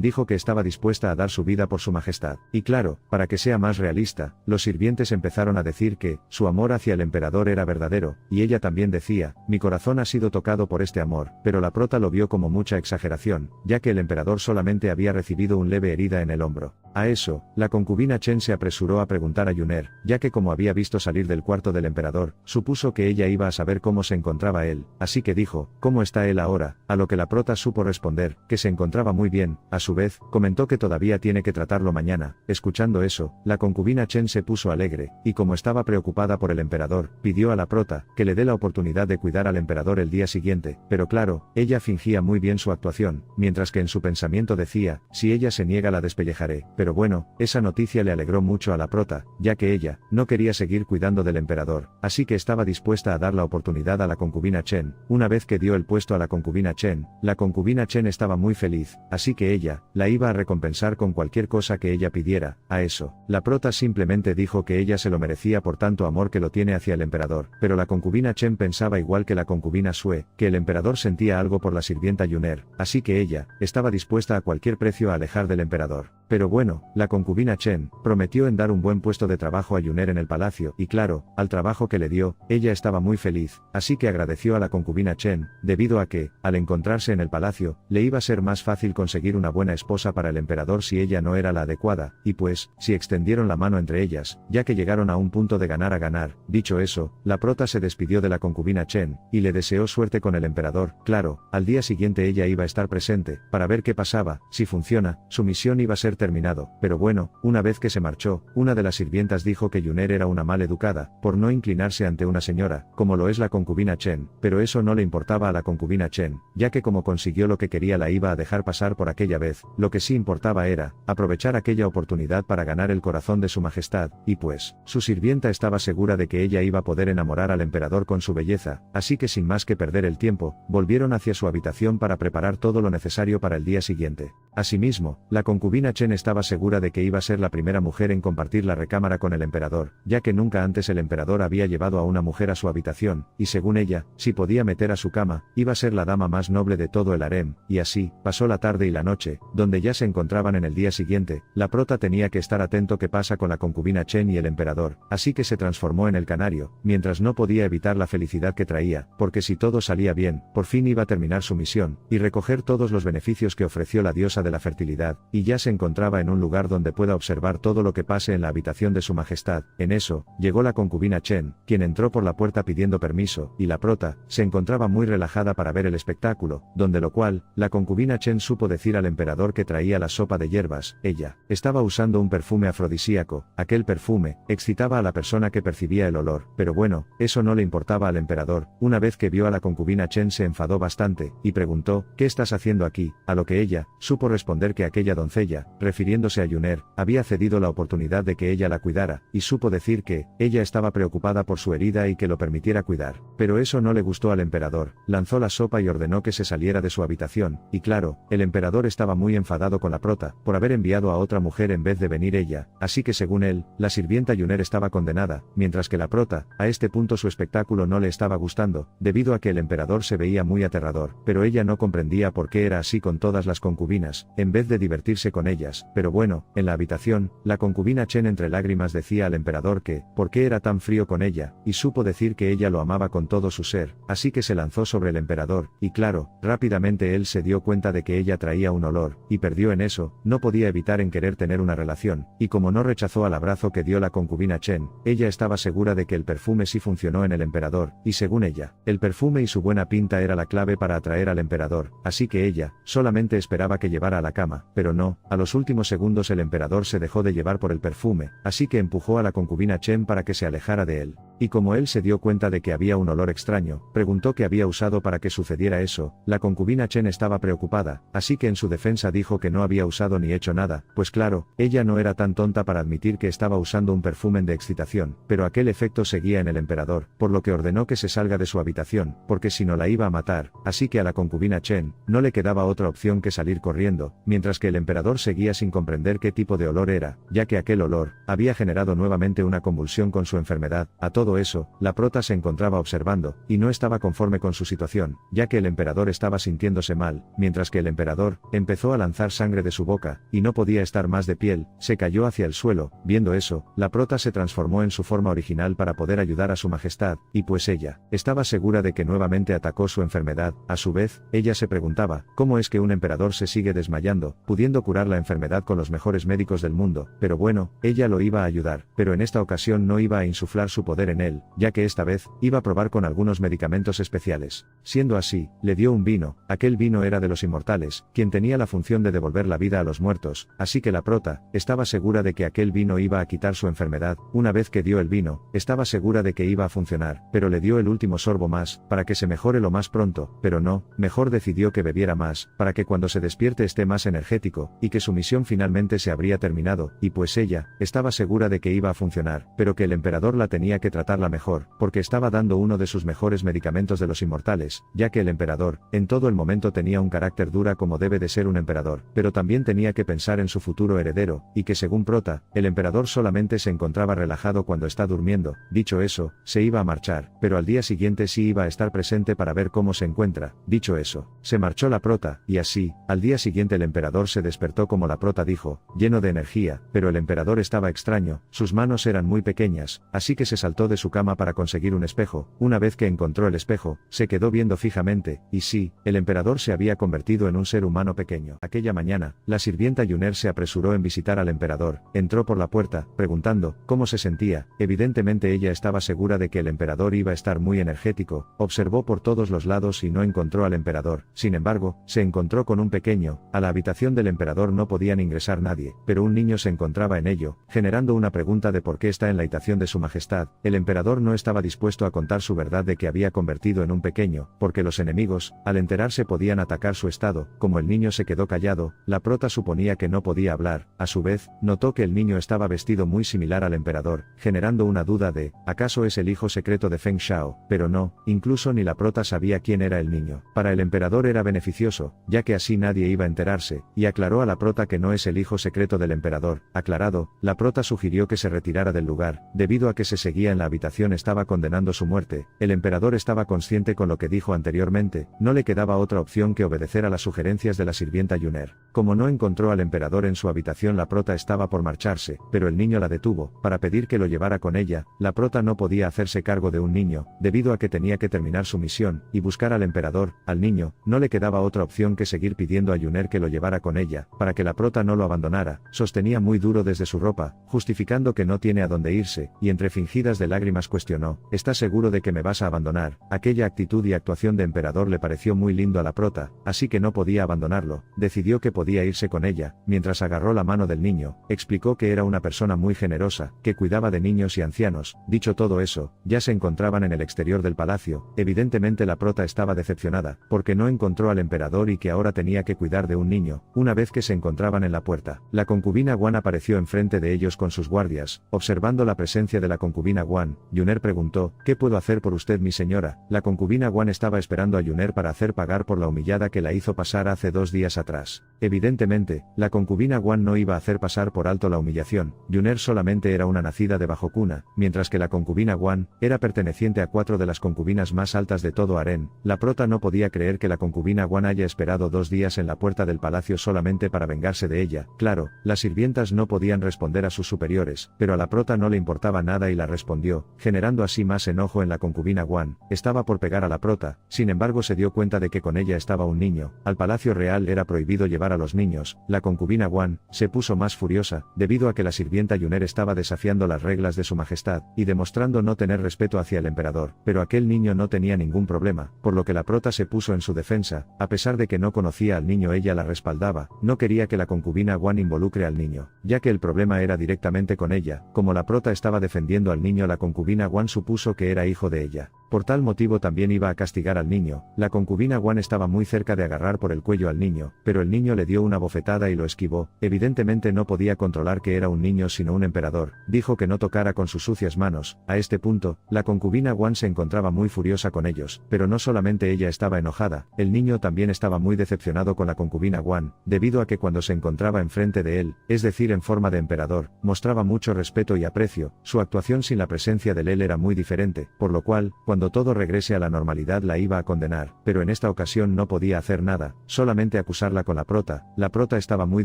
dijo que estaba dispuesta a dar su vida por su majestad. Y claro, para que sea más realista, los sirvientes empezaron a decir que, su amor hacia el emperador era verdadero, y ella también decía, mi corazón ha sido tocado por este amor, pero la prota lo vio como mucha exageración, ya que el emperador solamente había recibido un leve herida en el hombro. A eso, la concubina Chen se apresuró a preguntar a Yuner, ya que como había visto salir del cuarto del emperador, supuso que ella iba a saber cómo se encontraba él, así que dijo, ¿cómo está él ahora? A lo que la prota supo responder, que se encontraba muy bien. A su vez, comentó que todavía tiene que tratarlo mañana. Escuchando eso, la concubina Chen se puso alegre, y como estaba preocupada por el emperador, pidió a la prota, que le dé la oportunidad de cuidar al emperador el día siguiente, pero claro, ella fingía muy bien su actuación, mientras que en su pensamiento decía, si ella se niega la despellejaré. Pero bueno, esa noticia le alegró mucho a la prota, ya que ella, no quería seguir cuidando del emperador, así que estaba dispuesta a dar la oportunidad a la concubina Chen. Una vez que dio el puesto a la concubina Chen, la concubina Chen estaba muy feliz, así que ella, la iba a recompensar con cualquier cosa que ella pidiera. A eso, la prota simplemente dijo que ella se lo merecía por tanto amor que lo tiene hacia el emperador, pero la concubina Chen pensaba igual que la concubina Sue, que el emperador sentía algo por la sirvienta Yuner, así que ella, estaba dispuesta a cualquier precio a alejar del emperador. Pero bueno, la concubina Chen, prometió en dar un buen puesto de trabajo a Yuner en el palacio, y claro, al trabajo que le dio, ella estaba muy feliz, así que agradeció a la concubina Chen, debido a que, al encontrarse en el palacio, le iba a ser más fácil conseguir una buena esposa para el emperador si ella no era la adecuada, y pues, si extendieron la mano entre ellas, ya que llegaron a un punto de ganar a ganar. Dicho eso, la prota se despidió de la concubina Chen, y le deseó suerte con el emperador. Claro, al día siguiente ella iba a estar presente, para ver qué pasaba. Si funciona, su misión iba a ser terminado, pero bueno, una vez que se marchó, una de las sirvientas dijo que Yuner era una mal educada, por no inclinarse ante una señora, como lo es la concubina Chen, pero eso no le importaba a la concubina Chen, ya que como consiguió lo que quería la iba a dejar pasar por aquella vez. Lo que sí importaba era, aprovechar aquella oportunidad para ganar el corazón de su majestad, y pues, su sirvienta estaba segura de que ella iba a poder enamorar al emperador con su belleza, así que sin más que perder el tiempo, volvieron hacia su habitación para preparar todo lo necesario para el día siguiente. Asimismo, la concubina Chen estaba segura de que iba a ser la primera mujer en compartir la recámara con el emperador, ya que nunca antes el emperador había llevado a una mujer a su habitación, y según ella, si podía meter a su cama, iba a ser la dama más noble de todo el harem, y así, pasó la tarde y la noche, donde ya se encontraban en el día siguiente. La prota tenía que estar atento qué pasa con la concubina Chen y el emperador, así que se transformó en el canario, mientras no podía evitar la felicidad que traía, porque si todo salía bien, por fin iba a terminar su misión, y recoger todos los beneficios que ofreció la diosa de la fertilidad, y ya se encontraba encontraba en un lugar donde pueda observar todo lo que pase en la habitación de su majestad. En eso, llegó la concubina Chen, quien entró por la puerta pidiendo permiso, y la prota, se encontraba muy relajada para ver el espectáculo, donde lo cual, la concubina Chen supo decir al emperador que traía la sopa de hierbas. Ella estaba usando un perfume afrodisíaco. Aquel perfume excitaba a la persona que percibía el olor, pero bueno, eso no le importaba al emperador. Una vez que vio a la concubina Chen se enfadó bastante, y preguntó, ¿qué estás haciendo aquí? A lo que ella supo responder que aquella doncella, refiriéndose a Yuner, había cedido la oportunidad de que ella la cuidara, y supo decir que ella estaba preocupada por su herida y que lo permitiera cuidar. Pero eso no le gustó al emperador, lanzó la sopa y ordenó que se saliera de su habitación, y claro, el emperador estaba muy enfadado con la prota, por haber enviado a otra mujer en vez de venir ella, así que según él, la sirvienta Yuner estaba condenada, mientras que la prota, a este punto su espectáculo no le estaba gustando, debido a que el emperador se veía muy aterrador, pero ella no comprendía por qué era así con todas las concubinas, en vez de divertirse con ellas. Pero bueno, en la habitación, la concubina Chen entre lágrimas decía al emperador que, por qué era tan frío con ella, y supo decir que ella lo amaba con todo su ser, así que se lanzó sobre el emperador, y claro, rápidamente él se dio cuenta de que ella traía un olor, y perdió en eso, no podía evitar en querer tener una relación, y como no rechazó al abrazo que dio la concubina Chen, ella estaba segura de que el perfume sí funcionó en el emperador, y según ella, el perfume y su buena pinta era la clave para atraer al emperador, así que ella, solamente esperaba que llevara a la cama, pero no, a los últimos segundos el emperador se dejó de llevar por el perfume, así que empujó a la concubina Chen para que se alejara de él. Y como él se dio cuenta de que había un olor extraño, preguntó qué había usado para que sucediera eso. La concubina Chen estaba preocupada, así que en su defensa dijo que no había usado ni hecho nada, pues claro, ella no era tan tonta para admitir que estaba usando un perfume de excitación, pero aquel efecto seguía en el emperador, por lo que ordenó que se salga de su habitación, porque si no la iba a matar, así que a la concubina Chen no le quedaba otra opción que salir corriendo, mientras que el emperador seguía sin comprender qué tipo de olor era, ya que aquel olor había generado nuevamente una convulsión con su enfermedad. A todo eso, la prota se encontraba observando, y no estaba conforme con su situación, ya que el emperador estaba sintiéndose mal, mientras que el emperador empezó a lanzar sangre de su boca, y no podía estar más de pie, se cayó hacia el suelo. Viendo eso, la prota se transformó en su forma original para poder ayudar a su majestad, y pues ella estaba segura de que nuevamente atacó su enfermedad. A su vez, ella se preguntaba, ¿cómo es que un emperador se sigue desmayando, pudiendo curar la enfermedad con los mejores médicos del mundo? Pero bueno, ella lo iba a ayudar, pero en esta ocasión no iba a insuflar su poder en él, ya que esta vez, iba a probar con algunos medicamentos especiales. Siendo así, le dio un vino. Aquel vino era de los inmortales, quien tenía la función de devolver la vida a los muertos, así que la prota estaba segura de que aquel vino iba a quitar su enfermedad. Una vez que dio el vino, estaba segura de que iba a funcionar, pero le dio el último sorbo más, para que se mejore lo más pronto, pero no, mejor decidió que bebiera más, para que cuando se despierte esté más energético, y que su misión finalmente se habría terminado, y pues ella estaba segura de que iba a funcionar, pero que el emperador la tenía que tratarla mejor, porque estaba dando uno de sus mejores medicamentos de los inmortales, ya que el emperador, en todo el momento tenía un carácter dura como debe de ser un emperador, pero también tenía que pensar en su futuro heredero, y que según prota, el emperador solamente se encontraba relajado cuando está durmiendo. Dicho eso, se iba a marchar, pero al día siguiente sí iba a estar presente para ver cómo se encuentra. Dicho eso, se marchó la prota, y así, al día siguiente el emperador se despertó como la prota dijo, lleno de energía, pero el emperador estaba extraño, sus manos eran muy pequeñas, así que se saltó de su cama para conseguir un espejo. Una vez que encontró el espejo, se quedó viendo fijamente, y sí, el emperador se había convertido en un ser humano pequeño. Aquella mañana, la sirvienta Yuner se apresuró en visitar al emperador, entró por la puerta, preguntando cómo se sentía. Evidentemente ella estaba segura de que el emperador iba a estar muy energético, observó por todos los lados y no encontró al emperador. Sin embargo, se encontró con un pequeño. A la habitación del emperador no podían ingresar nadie, pero un niño se encontraba en ello, generando una pregunta de por qué está en la habitación de su majestad. El emperador no estaba dispuesto a contar su verdad de que había convertido en un pequeño, porque los enemigos, al enterarse podían atacar su estado. Como el niño se quedó callado, la prota suponía que no podía hablar. A su vez, notó que el niño estaba vestido muy similar al emperador, generando una duda de, ¿acaso es el hijo secreto de Feng Shao? Pero no, incluso ni la prota sabía quién era el niño. Para el emperador era beneficioso, ya que así nadie iba a enterarse, y aclaró a la prota que no es el hijo secreto del emperador. Aclarado, la prota sugirió que se retirara del lugar, debido a que se seguía en la habitación estaba condenando su muerte. El emperador estaba consciente con lo que dijo anteriormente, no le quedaba otra opción que obedecer a las sugerencias de la sirvienta Yuner. Como no encontró al emperador en su habitación, la prota estaba por marcharse, pero el niño la detuvo, para pedir que lo llevara con ella. La prota no podía hacerse cargo de un niño, debido a que tenía que terminar su misión, y buscar al emperador. Al niño, no le quedaba otra opción que seguir pidiendo a Yuner que lo llevara con ella, para que la prota no lo abandonara. Sostenía muy duro desde su ropa, justificando que no tiene a dónde irse, y entre fingidas de lágrimas cuestionó: ¿estás seguro de que me vas a abandonar? Aquella actitud y actuación de emperador le pareció muy lindo a la prota, así que no podía abandonarlo. Decidió que podía irse con ella. Mientras agarró la mano del niño, explicó que era una persona muy generosa, que cuidaba de niños y ancianos. Dicho todo eso, ya se encontraban en el exterior del palacio. Evidentemente la prota estaba decepcionada, porque no encontró al emperador y que ahora tenía que cuidar de un niño. Una vez que se encontraban en la puerta, la concubina Guan apareció enfrente de ellos con sus guardias. Observando la presencia de la concubina Guan, Yuner preguntó: ¿qué puedo hacer por usted, mi señora? La concubina Guan estaba esperando a Yuner para hacer pagar por la humillada que la hizo pasar hace 2 días atrás. Evidentemente, la concubina Guan no iba a hacer pasar por alto la humillación. Yuner solamente era una nacida de bajo cuna, mientras que la concubina Guan era perteneciente a 4 de las concubinas más altas de todo harén. La prota no podía creer que la concubina Guan haya esperado 2 días en la puerta del palacio solamente para vengarse de ella. Claro, las sirvientas no podían responder a sus superiores, pero a la prota no le importaba nada y la respondió, generando así más enojo en la concubina Guan. Estaba por pegar a la prota, sin embargo se dio cuenta de que con ella estaba un niño. Al palacio real era prohibido llevar a los niños. La concubina Guan se puso más furiosa, debido a que la sirvienta Yuner estaba desafiando las reglas de su majestad, y demostrando no tener respeto hacia el emperador. Pero aquel niño no tenía ningún problema, por lo que la prota se puso en su defensa. A pesar de que no conocía al niño, ella la respaldaba. No quería que la concubina Guan involucre al niño, ya que el problema era directamente con ella. Como la prota estaba defendiendo al niño, la concubina Guan supuso que era hijo de ella. Por tal motivo también iba a castigar al niño. La concubina Guan estaba muy cerca de agarrar por el cuello al niño, pero el niño le dio una bofetada y lo esquivó. Evidentemente no podía controlar que era un niño sino un emperador. Dijo que no tocara con sus sucias manos. A este punto, la concubina Guan se encontraba muy furiosa con ellos, pero no solamente ella estaba enojada, el niño también estaba muy decepcionado con la concubina Guan, debido a que cuando se encontraba enfrente de él, es decir en forma de emperador, mostraba mucho respeto y aprecio. Su actuación sin la presencia de él era muy diferente, por lo cual, cuando todo regrese a la normalidad la iba a condenar, pero en esta ocasión no podía hacer nada, solamente acusarla con la prota. La prota estaba muy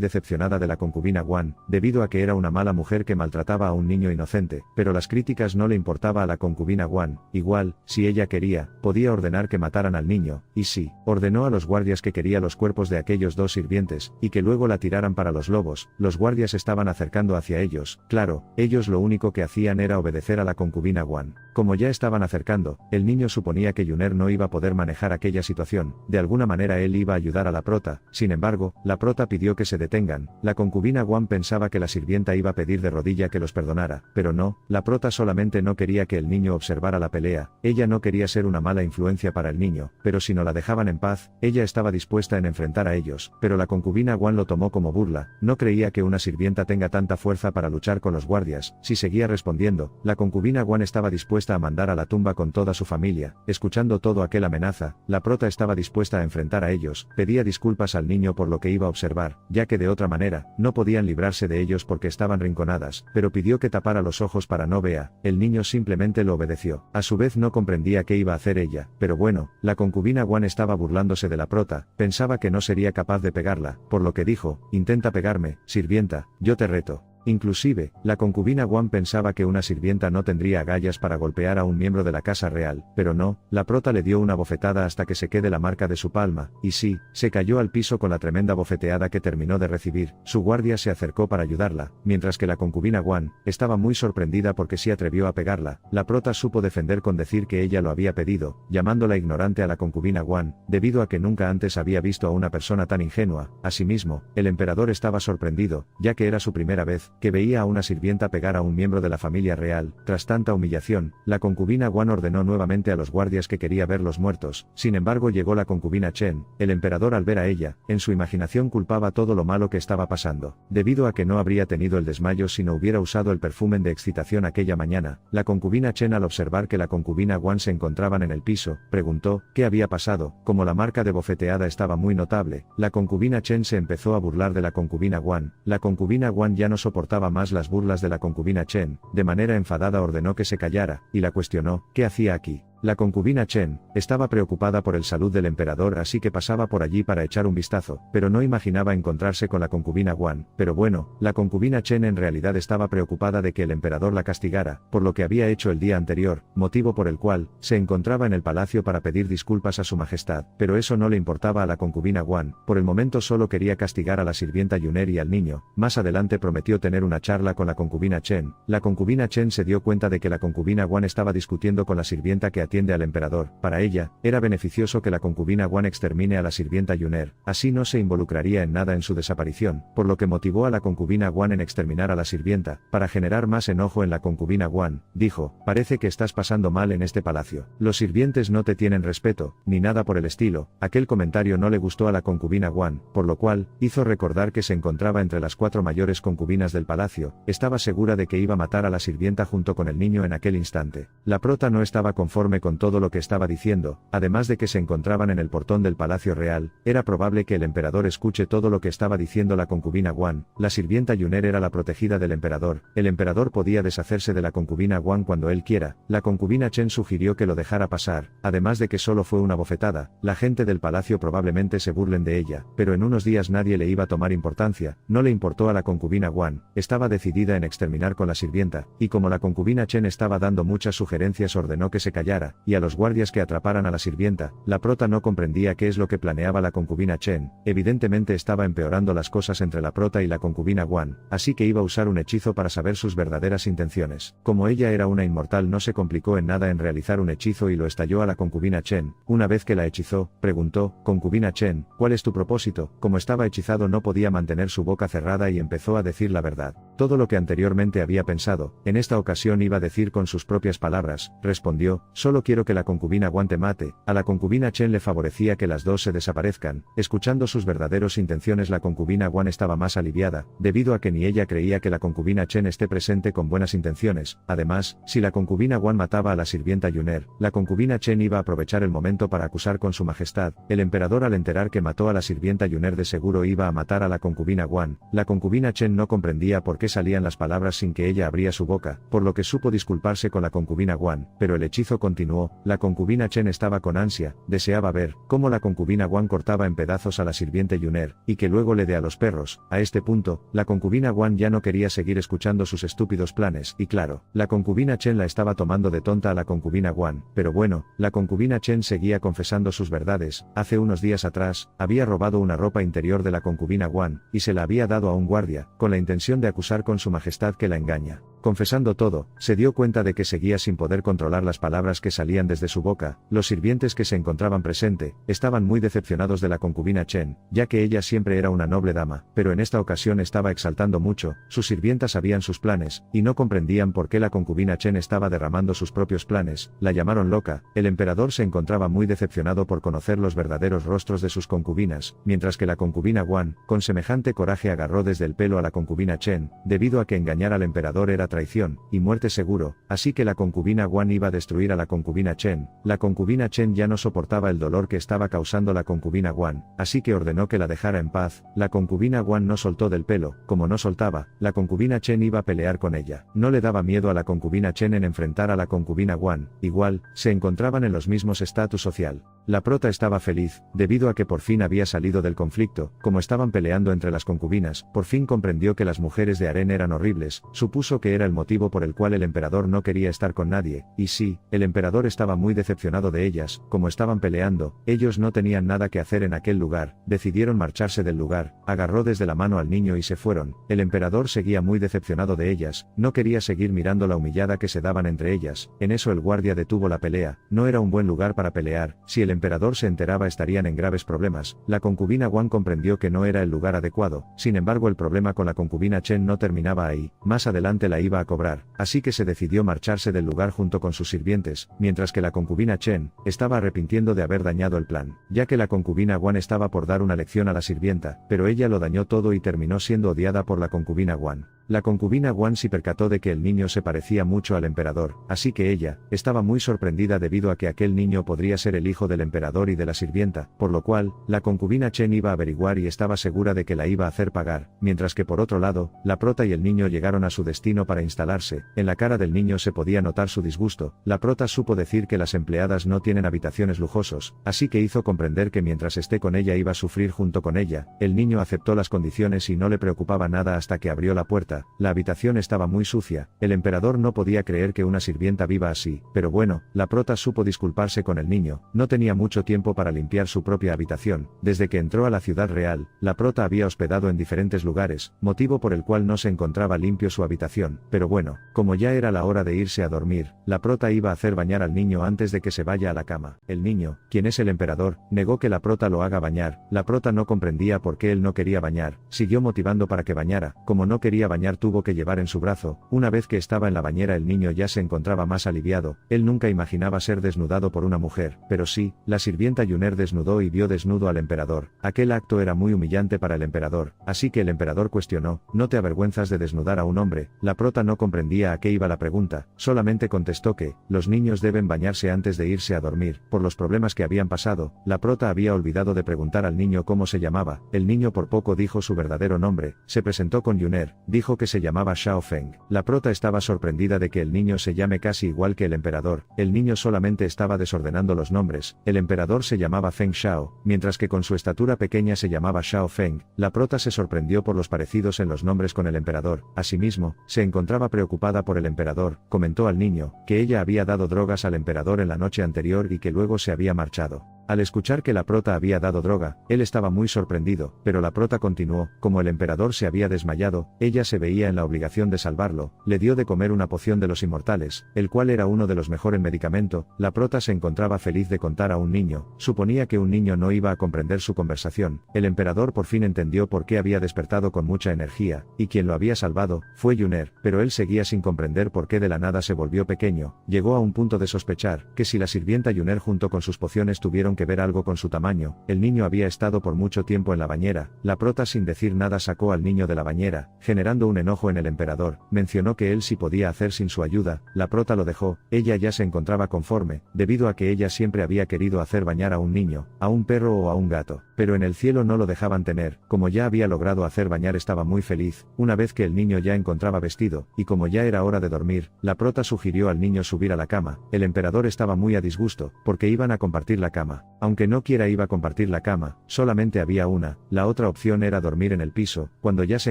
decepcionada de la concubina Guan, debido a que era una mala mujer que maltrataba a un niño inocente, pero las críticas no le importaba a la concubina Guan. Igual, si ella quería, podía ordenar que mataran al niño, y sí, ordenó a los guardias que quería los cuerpos de aquellos 2 sirvientes, y que luego la tiraran para los lobos. Los guardias estaban acercando hacia ellos. Claro, ellos lo único que hacían era obedecer a la concubina Guan. Como ya estaban acercando, el niño suponía que Yuner no iba a poder manejar aquella situación. De alguna manera él iba a ayudar a la prota. Sin embargo, la prota pidió que se detengan. La concubina Guan pensaba que la sirvienta iba a pedir de rodilla que los perdonara, pero no, la prota solamente no quería que el niño observara la pelea. Ella no quería ser una mala influencia para el niño, pero si no la dejaban en paz, ella estaba dispuesta en enfrentar a ellos. Pero la concubina Guan lo tomó como burla. No creía que una sirvienta tenga tanta fuerza para luchar con los guardias. Si seguía respondiendo, la concubina Guan estaba dispuesta a mandar a la tumba con toda su familia. Escuchando todo aquel amenaza, la prota estaba dispuesta a enfrentar a ellos. Pedía disculpas al niño por lo que iba a observar, ya que de otra manera, no podían librarse de ellos porque estaban rinconadas, pero pidió que tapara los ojos para no vea. El niño simplemente lo obedeció. A su vez no comprendía qué iba a hacer ella, pero bueno, la concubina Guan estaba burlándose de la prota, pensaba que no sería capaz de pegarla, por lo que dijo: intenta pegarme, sirvienta, yo te reto. Inclusive, la concubina Guan pensaba que una sirvienta no tendría agallas para golpear a un miembro de la casa real, pero no, la prota le dio una bofetada hasta que se quede la marca de su palma, y sí, se cayó al piso con la tremenda bofeteada que terminó de recibir. Su guardia se acercó para ayudarla, mientras que la concubina Guan estaba muy sorprendida porque sí atrevió a pegarla. La prota supo defender con decir que ella lo había pedido, llamándola ignorante a la concubina Guan, debido a que nunca antes había visto a una persona tan ingenua. Asimismo, el emperador estaba sorprendido, ya que era su primera vez que veía a una sirvienta pegar a un miembro de la familia real. Tras tanta humillación, la concubina Guan ordenó nuevamente a los guardias que quería verlos muertos. Sin embargo llegó la concubina Chen. El emperador, al ver a ella, en su imaginación culpaba todo lo malo que estaba pasando, debido a que no habría tenido el desmayo si no hubiera usado el perfume de excitación aquella mañana. La concubina Chen, al observar que la concubina Guan se encontraban en el piso, preguntó qué había pasado. Como la marca de bofeteada estaba muy notable, la concubina Chen se empezó a burlar de la concubina Guan. La concubina Guan ya no soportaba soportaba más las burlas de la concubina Chen, de manera enfadada ordenó que se callara, y la cuestionó, ¿qué hacía aquí? La concubina Chen estaba preocupada por el salud del emperador, así que pasaba por allí para echar un vistazo, pero no imaginaba encontrarse con la concubina Guan. Pero bueno, la concubina Chen en realidad estaba preocupada de que el emperador la castigara, por lo que había hecho el día anterior, motivo por el cual se encontraba en el palacio para pedir disculpas a su majestad, pero eso no le importaba a la concubina Guan, por el momento solo quería castigar a la sirvienta Yuner y al niño. Más adelante prometió tener una charla con la concubina Chen. La concubina Chen se dio cuenta de que la concubina Guan estaba discutiendo con la sirvienta que atiende al emperador. Para ella, era beneficioso que la concubina Guan extermine a la sirvienta Yuner, así no se involucraría en nada en su desaparición, por lo que motivó a la concubina Guan en exterminar a la sirvienta. Para generar más enojo en la concubina Guan, dijo, parece que estás pasando mal en este palacio. Los sirvientes no te tienen respeto, ni nada por el estilo. Aquel comentario no le gustó a la concubina Guan, por lo cual, hizo recordar que se encontraba entre las 4 mayores concubinas del palacio. Estaba segura de que iba a matar a la sirvienta junto con el niño en aquel instante. La prota no estaba conforme con todo lo que estaba diciendo, además de que se encontraban en el portón del palacio real, era probable que el emperador escuche todo lo que estaba diciendo la concubina Guan. La sirvienta Yuner era la protegida del emperador, el emperador podía deshacerse de la concubina Guan cuando él quiera. La concubina Chen sugirió que lo dejara pasar, además de que solo fue una bofetada, la gente del palacio probablemente se burlen de ella, pero en unos días nadie le iba a tomar importancia, no le importó a la concubina Guan, estaba decidida en exterminar con la sirvienta, y como la concubina Chen estaba dando muchas sugerencias ordenó que se callara, y a los guardias que atraparan a la sirvienta. La prota no comprendía qué es lo que planeaba la concubina Chen, evidentemente estaba empeorando las cosas entre la prota y la concubina Guan, así que iba a usar un hechizo para saber sus verdaderas intenciones. Como ella era una inmortal no se complicó en nada en realizar un hechizo y lo estalló a la concubina Chen. Una vez que la hechizó, preguntó, concubina Chen, ¿cuál es tu propósito? Como estaba hechizado no podía mantener su boca cerrada y empezó a decir la verdad. Todo lo que anteriormente había pensado, en esta ocasión iba a decir con sus propias palabras, respondió, solo quiero que la concubina Guan te mate. A la concubina Chen le favorecía que las dos se desaparezcan. Escuchando sus verdaderas intenciones la concubina Guan estaba más aliviada, debido a que ni ella creía que la concubina Chen esté presente con buenas intenciones. Además, si la concubina Guan mataba a la sirvienta Yuner, la concubina Chen iba a aprovechar el momento para acusar con su majestad. El emperador al enterar que mató a la sirvienta Yuner de seguro iba a matar a la concubina Guan. La concubina Chen no comprendía por qué salían las palabras sin que ella abría su boca, por lo que supo disculparse con la concubina Guan, pero el hechizo continuó. La concubina Chen estaba con ansia, deseaba ver cómo la concubina Guan cortaba en pedazos a la sirviente Yuner, y que luego le dé a los perros. A este punto, la concubina Guan ya no quería seguir escuchando sus estúpidos planes, y claro, la concubina Chen la estaba tomando de tonta a la concubina Guan, pero bueno, la concubina Chen seguía confesando sus verdades. Hace unos días atrás, había robado una ropa interior de la concubina Guan, y se la había dado a un guardia, con la intención de acusar con su majestad que la engaña. Confesando todo, se dio cuenta de que seguía sin poder controlar las palabras que salían desde su boca. Los sirvientes que se encontraban presente, estaban muy decepcionados de la concubina Chen, ya que ella siempre era una noble dama, pero en esta ocasión estaba exaltando mucho. Sus sirvientas sabían sus planes, y no comprendían por qué la concubina Chen estaba derramando sus propios planes. La llamaron loca. El emperador se encontraba muy decepcionado por conocer los verdaderos rostros de sus concubinas, mientras que la concubina Guan, con semejante coraje agarró desde el pelo a la concubina Chen, debido a que engañar al emperador era traición, y muerte seguro, así que la concubina Guan iba a destruir a la concubina Chen. La concubina Chen ya no soportaba el dolor que estaba causando la concubina Guan, así que ordenó que la dejara en paz. La concubina Guan no soltó del pelo, como no soltaba, la concubina Chen iba a pelear con ella. No le daba miedo a la concubina Chen en enfrentar a la concubina Guan, igual, se encontraban en los mismos estatus social. La prota estaba feliz, debido a que por fin había salido del conflicto. Como estaban peleando entre las concubinas, por fin comprendió que las mujeres de harén eran horribles, supuso que era el motivo por el cual el emperador no quería estar con nadie, y sí, el emperador estaba muy decepcionado de ellas. Como estaban peleando, ellos no tenían nada que hacer en aquel lugar, decidieron marcharse del lugar. Agarró desde la mano al niño y se fueron. El emperador seguía muy decepcionado de ellas, no quería seguir mirando la humillada que se daban entre ellas. En eso el guardia detuvo la pelea, no era un buen lugar para pelear, si el emperador se enteraba estarían en graves problemas. La concubina Guan comprendió que no era el lugar adecuado, sin embargo el problema con la concubina Chen no terminaba ahí, más adelante la iba a cobrar, así que se decidió marcharse del lugar junto con sus sirvientes, mientras que la concubina Chen estaba arrepintiendo de haber dañado el plan, ya que la concubina Guan estaba por dar una lección a la sirvienta, pero ella lo dañó todo y terminó siendo odiada por la concubina Guan. La concubina Guan se percató de que el niño se parecía mucho al emperador, así que ella estaba muy sorprendida debido a que aquel niño podría ser el hijo del emperador y de la sirvienta, por lo cual, la concubina Chen iba a averiguar y estaba segura de que la iba a hacer pagar, mientras que por otro lado, la prota y el niño llegaron a su destino para instalarse. En la cara del niño se podía notar su disgusto. La prota supo decir que las empleadas no tienen habitaciones lujosos, así que hizo comprender que mientras esté con ella iba a sufrir junto con ella. El niño aceptó las condiciones y no le preocupaba nada hasta que abrió la puerta. La habitación estaba muy sucia. El emperador no podía creer que una sirvienta viva así, pero bueno, la prota supo disculparse con el niño. No tenía mucho tiempo para limpiar su propia habitación. Desde que entró a la ciudad real, la prota había hospedado en diferentes lugares, motivo por el cual no se encontraba limpio su habitación. Pero bueno, como ya era la hora de irse a dormir, la prota iba a hacer bañar al niño antes de que se vaya a la cama. El niño, quien es el emperador, negó que la prota lo haga bañar. La prota no comprendía por qué él no quería bañar. Siguió motivando para que bañara. Como no quería bañar, tuvo que llevar en su brazo. Una vez que estaba en la bañera, el niño ya se encontraba más aliviado. Él nunca imaginaba ser desnudado por una mujer, pero sí, la sirvienta Yuner desnudó y vio desnudo al emperador. Aquel acto era muy humillante para el emperador, así que el emperador cuestionó: ¿no te avergüenzas de desnudar a un hombre? La prota no comprendía a qué iba la pregunta, solamente contestó que los niños deben bañarse antes de irse a dormir. Por los problemas que habían pasado, la prota había olvidado de preguntar al niño cómo se llamaba. El niño por poco dijo su verdadero nombre. Se presentó con Yuner, dijo que se llamaba Shao Feng. La prota estaba sorprendida de que el niño se llame casi igual que el emperador. El niño solamente estaba desordenando los nombres. El emperador se llamaba Feng Shao, mientras que con su estatura pequeña se llamaba Shao Feng. La prota se sorprendió por los parecidos en los nombres con el emperador. Asimismo, se encontraba preocupada por el emperador. Comentó al niño que ella había dado drogas al emperador en la noche anterior y que luego se había marchado. Al escuchar que la prota había dado droga, él estaba muy sorprendido, pero la prota continuó: como el emperador se había desmayado, ella se veía en la obligación de salvarlo. Le dio de comer una poción de los inmortales, el cual era uno de los mejores medicamentos. La prota se encontraba feliz de contar a un niño. Suponía que un niño no iba a comprender su conversación. El emperador por fin entendió por qué había despertado con mucha energía, y quien lo había salvado fue Yuner, pero él seguía sin comprender por qué de la nada se volvió pequeño. Llegó a un punto de sospechar que si la sirvienta Yuner junto con sus pociones tuvieron que ver algo con su tamaño. El niño había estado por mucho tiempo en la bañera. La prota sin decir nada sacó al niño de la bañera, generando un enojo en el emperador. Mencionó que él sí podía hacer sin su ayuda. La prota lo dejó. Ella ya se encontraba conforme, debido a que ella siempre había querido hacer bañar a un niño, a un perro o a un gato. Pero en el cielo no lo dejaban tener. Como ya había logrado hacer bañar, estaba muy feliz. Una vez que el niño ya encontraba vestido, y como ya era hora de dormir, la prota sugirió al niño subir a la cama. El emperador estaba muy a disgusto, porque iban a compartir la cama. Aunque no quiera iba a compartir la cama, solamente había una. La otra opción era dormir en el piso. Cuando ya se